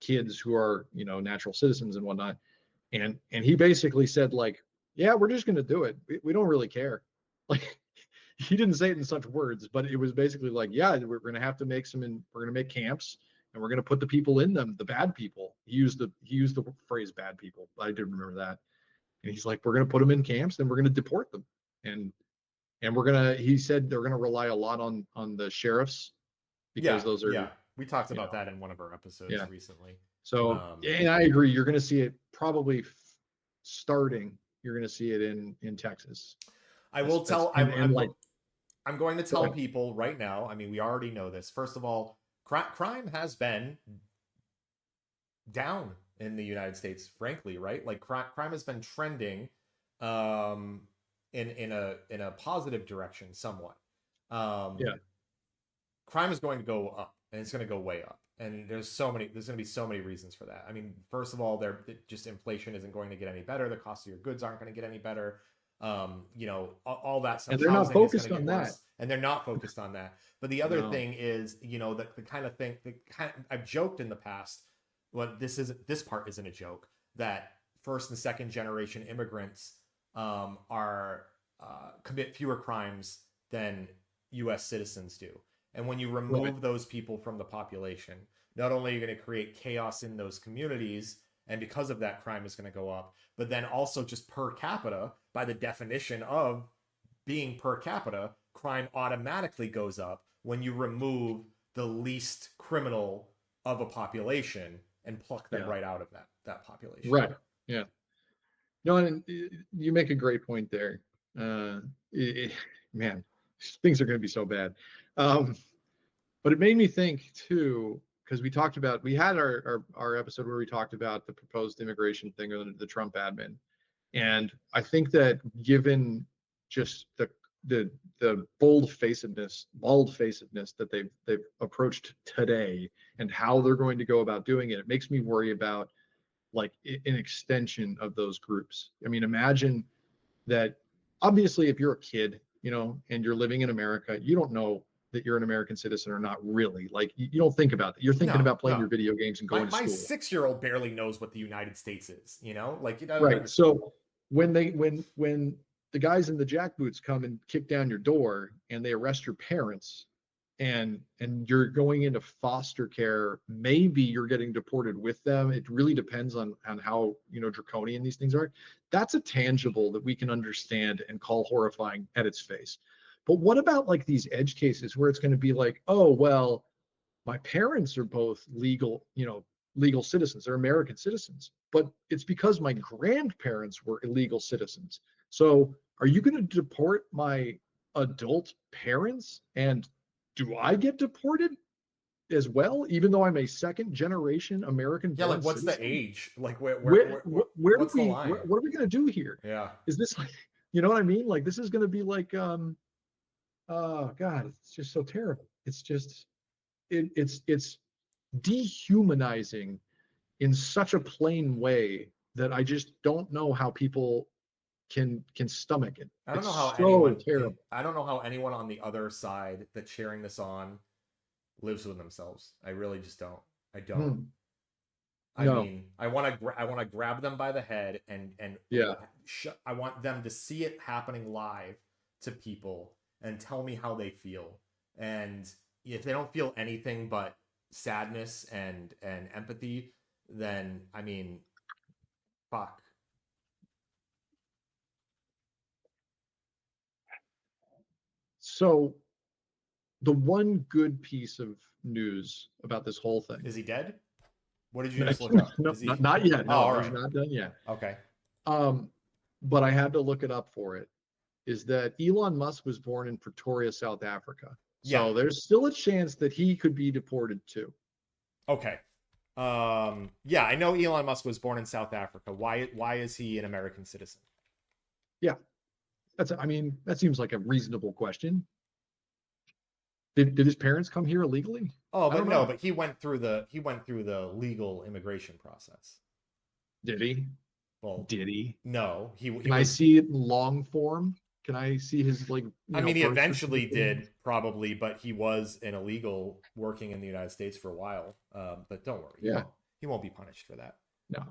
kids who are, natural citizens and whatnot. And he basically said, like, yeah, we're just going to do it. We don't really care. Like, he didn't say it in such words, but it was basically like, yeah, we're going to have to we're going to make camps, and we're going to put the people in them, the bad people. He used the phrase bad people. I did remember that. And he's like, we're going to put them in camps, then we're going to deport them. And he said they're going to rely a lot on the sheriffs, because those are We talked you about know. that in one of our episodes Yeah. recently. So, and I agree. You're going to see it probably starting. You're going to see it in Texas. I will That's tell. and like I'm going to tell like people right now. I mean, we already know this. First of all, crime has been down in the United States, frankly, right? Like crime has been trending um in a positive direction somewhat. yeah, Crime is going to go up and it's going to go way up. And there's going to be so many reasons for that. I mean, first of all, just inflation isn't going to get any better. The cost of your goods aren't going to get any better. All that stuff. and they're not Housing is going focused to get on that. worse, and they're not focused on that. But the other No. thing is, the kind of thing, I've joked in the past. Well, this part isn't a joke. That first and second generation immigrants are commit fewer crimes than U.S. citizens do. And when you remove Right. those people from the population, not only are you going to create chaos in those communities, and because of that, crime is going to go up, but then also just per capita, by the definition of being per capita, crime automatically goes up when you remove the least criminal of a population and pluck them Yeah. right out of that population. Right. Yeah. No, and you make a great point there. Uh, Man, things are going to be so bad. Um, but it made me think too, because we had our episode where we talked about the proposed immigration thing or the Trump admin. And I think that given just the bald facedness that they've approached today and how they're going to go about doing it, it makes me worry about like an extension of those groups. I mean, imagine that obviously if you're a kid, and you're living in America, you don't know that you're an American citizen or not really. Like you don't think about that. You're thinking No, about playing no. your video games and going to My school. 6-year-old barely knows what the United States is. Like you don't Right. understand. So when the guys in the jackboots come and kick down your door and they arrest your parents and you're going into foster care, maybe you're getting deported with them. It really depends on how draconian these things are. That's a tangible that we can understand and call horrifying at its face. But what about like these edge cases where it's going to be like, oh well, my parents are both legal citizens, they're American citizens, but it's because my grandparents were illegal citizens. So are you going to deport my adult parents, and do I get deported as well, even though I'm a second generation American Yeah, born like what's the citizen? age? Like Where do what's the line? what are we going to do here? Yeah. Is this like, you know what I mean? Like this is going to be like oh god, it's just so terrible. It's dehumanizing in such a plain way that I just don't know how people can stomach it. I don't know how It's so terrible. I don't know how anyone on the other side that's cheering this on lives with themselves. I really just don't. I don't. Hmm. I No. mean, I want to grab them by the head and Yeah. I want them to see it happening live to people and tell me how they feel. And if they don't feel anything but sadness and empathy, then I mean, fuck. So the one good piece of news about this whole thing. Is he dead? What did you just look up? No, Is he? not yet. Oh, No, all he's right. not done yet. Okay. But I had to look it up for it. Is that Elon Musk was born in Pretoria, South Africa. Yeah. So there's still a chance that he could be deported too. Okay. Yeah, I know Elon Musk was born in South Africa. Why is he an American citizen? Yeah, that seems like a reasonable question. Did his parents come here illegally? Oh, I but don't no, know. but he went through the legal immigration process. Did he? Well, Did he? no, he Can I was. see it in long form? Can I see his I mean, he birth eventually certificate? did probably, but he was an illegal working in the United States for a while. But don't worry, Yeah. he won't be punished for that. No,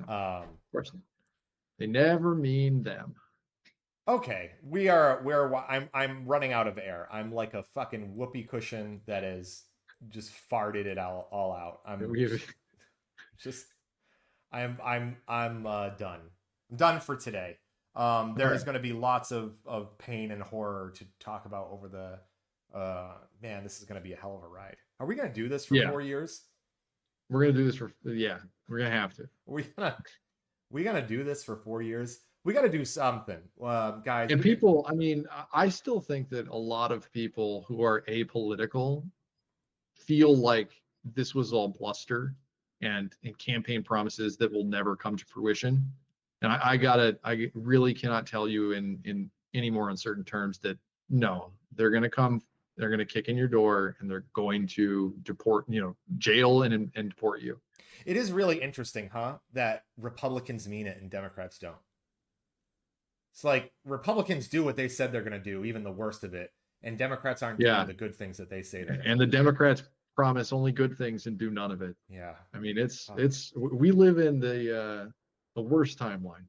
Um, of course not. They never mean them. okay, I'm running out of air. I'm like a fucking whoopee cushion that is just farted it all out. I'm just I'm done. I'm done for today. There is going to be lots of pain and horror to talk about over Man, this is gonna be a hell of a ride. Are we gonna do this for Yeah, 4 years? we're gonna do this for we're gonna have to. We gonna do this for 4 years? We gotta do something, guys. And people, I mean, I still think that a lot of people who are apolitical feel like this was all bluster and campaign promises that will never come to fruition. And I really cannot tell you in any more uncertain terms that no, they're going to come, they're going to kick in your door, and they're going to deport, jail and deport you. It is really interesting, huh? That Republicans mean it and Democrats don't. It's like Republicans do what they said they're going to do, even the worst of it, and Democrats aren't Yeah, doing the good things that they say they're going and to the do. Democrats promise only good things and do none of it. Yeah. I mean, it's we live in the worst timeline.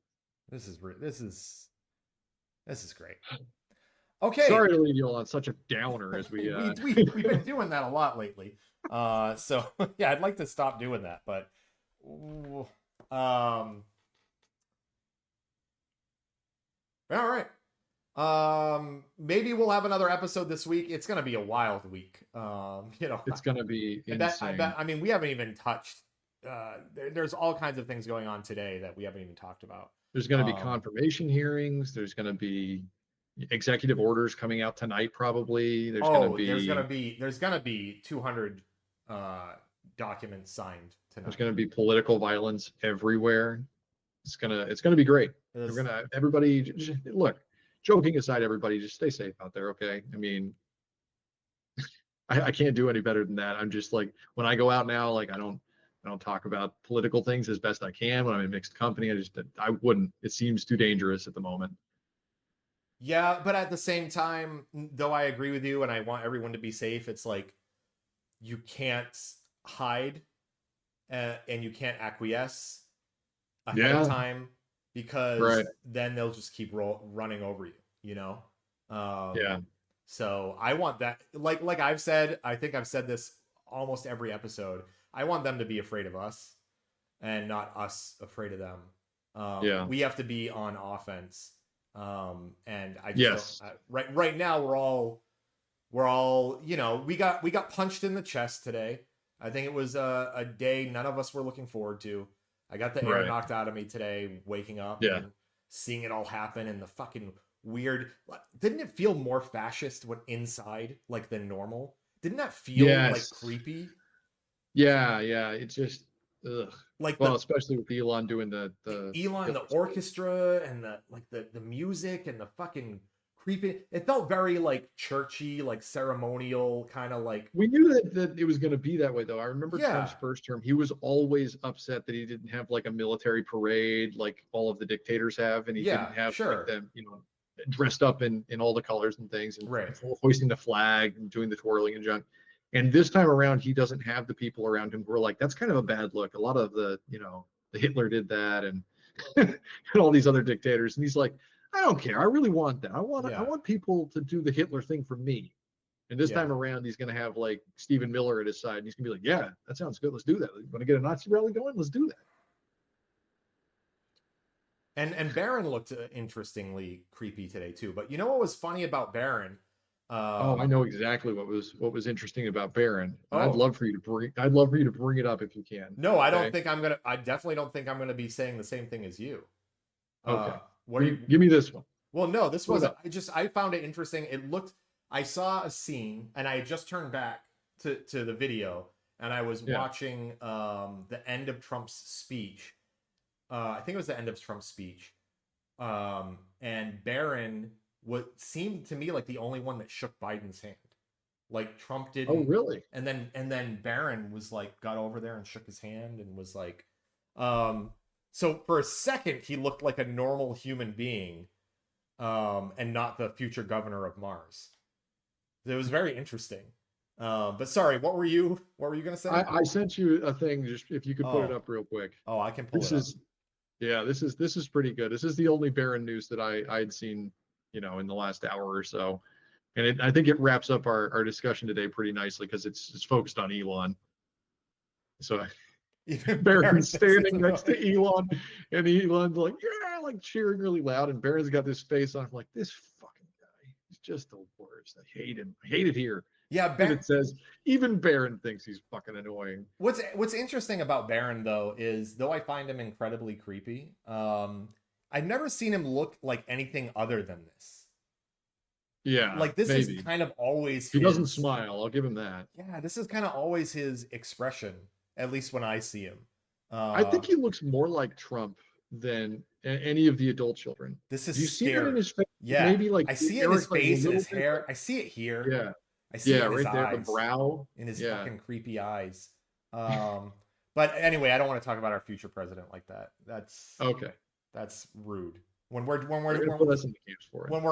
This is great. Okay. Sorry to leave you all on such a downer as we we've been doing that a lot lately. So yeah, I'd like to stop doing that, but all right. Maybe we'll have another episode this week. It's gonna be a wild week. It's gonna be insane. I mean, we haven't even touched. There's all kinds of things going on today that we haven't even talked about. There's going to be confirmation hearings. There's going to be executive orders coming out tonight, probably. There's going to be 200 documents signed tonight. There's going to be political violence everywhere. It's gonna be great. Everybody, just, look. Joking aside, everybody just stay safe out there, okay? I mean, I can't do any better than that. I'm just like, when I go out now, like I don't talk about political things as best I can when I'm in mixed company. I wouldn't. It seems too dangerous at the moment. Yeah, but at the same time, though I agree with you and I want everyone to be safe, it's like you can't hide and you can't acquiesce ahead of time, because then they'll just keep running over you, Yeah. So I want that, like I've said, I think I've said this almost every episode, I want them to be afraid of us and not us afraid of them. We have to be on offense. And I just right now we're all we got punched in the chest today. I think it was a day none of us were looking forward to. I got the air knocked out of me today, waking up and seeing it all happen, and the fucking weird. Didn't it feel more fascist when inside, like, than normal? Didn't that feel like creepy? Yeah. It's just ugh. Like, especially with Elon doing the orchestra and the music and the fucking creepy. It felt very like churchy, like ceremonial, kind of like. We knew that it was going to be that way, though. I remember Trump's first term; he was always upset that he didn't have like a military parade like all of the dictators have, and he didn't have like them, dressed up in all the colors and things, and hoisting the flag and doing the twirling and junk. And this time around, he doesn't have the people around him who are like, that's kind of a bad look. A lot of the Hitler did that, and and all these other dictators. And he's like, I don't care. I really want that. I want people to do the Hitler thing for me. And this time around, he's going to have like Stephen Miller at his side. And he's going to be like, yeah, that sounds good. Let's do that. You want to get a Nazi rally going? Let's do that. And Barron looked interestingly creepy today too. But you know what was funny about Barron? I know exactly what was interesting about Barron. I'd love for you to bring it up if you can. No, I don't think I'm gonna. I definitely don't think I'm gonna be saying the same thing as you. Okay. Give me this one. Well, no, this wasn't. I found it interesting. It looked. I saw a scene, and I had just turned back to the video, and I was watching the end of Trump's speech. I think it was the end of Trump's speech, and Barron seemed to me like the only one that shook Biden's hand. Like Trump didn't. Oh, really? And then Barron was like, got over there and shook his hand and was like, so for a second he looked like a normal human being, and not the future governor of Mars. It was very interesting. But sorry, what were you gonna say? I sent you a thing. Just if you could put it up real quick. Oh, I can pull it up. This is pretty good. This is the only Barron news that I'd seen, in the last hour or so, and I think it wraps up our discussion today pretty nicely because it's focused on Elon. So Barron's standing next to Elon, and Elon's like cheering really loud, and Barron's got this face on. I'm like, this fucking guy. He's just the worst. I hate him. I hate it here. Yeah, And it says even Barron thinks he's fucking annoying. What's interesting about Barron though is though I find him incredibly creepy, I've never seen him look like anything other than this. Yeah, Like this maybe. is kind of always he doesn't smile. I'll give him that. Yeah, this is kind of always his expression, at least when I see him. I think he looks more like Trump than any of the adult children. This is Do you see that in his face? Yeah, maybe like I see it in his face, in his hair. I see it here. Yeah, I see it in his right there, eyes, the brow, in his fucking creepy eyes. But anyway, I don't want to talk about our future president like that. That's okay. That's rude. When we're put us in the camps for it. when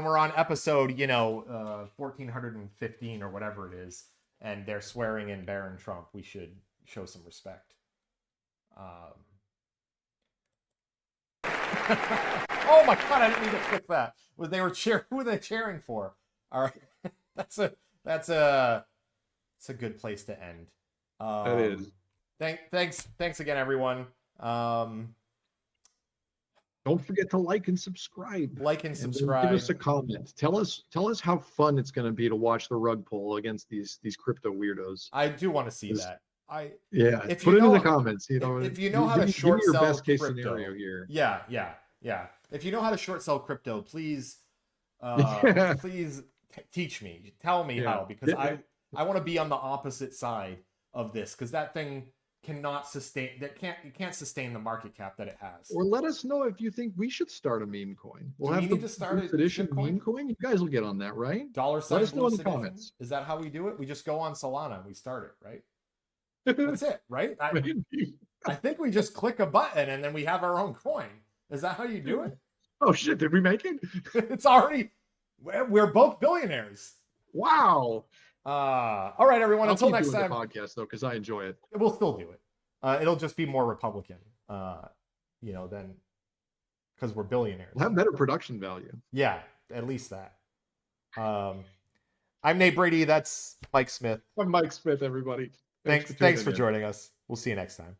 we're on episode 1415 or whatever it is, and they're swearing in Barron Trump, we should show some respect. Oh my god, I didn't mean to click that. Who were they cheering for? All right, that's a good place to end. That is. Thanks again, everyone. Don't forget to like and subscribe. Like and subscribe. Give us a comment. Tell us how fun it's going to be to watch the rug pull against these crypto weirdos. I do want to see that. Put it in the comments. If you know how to short give me your sell best case crypto, scenario here. Yeah. If you know how to short sell crypto, please, please teach me. Tell me how, because I want to be on the opposite side of this, because that thing cannot sustain. You can't sustain the market cap that it has. Or let us know if you think we should start a meme coin. We'll have need to start a edition shitcoin? meme coin. You guys will get on that, right? $sign Let us know in the Blue Edition? comments. Is that how we do it? We just go on Solana and we start it, right? That's it, right? I think we just click a button and then we have our own coin. Is that how you do it? Oh shit! Did we make it? It's already. We're both billionaires. Wow. All right, everyone. Until next time. The podcast though, because I enjoy it. We'll still do it. It'll just be more Republican, than because we're billionaires. We'll have better production value. Yeah, at least that. I'm Nate Brady. That's Mike Smith. I'm Mike Smith. Everybody. Thanks for joining us. We'll see you next time.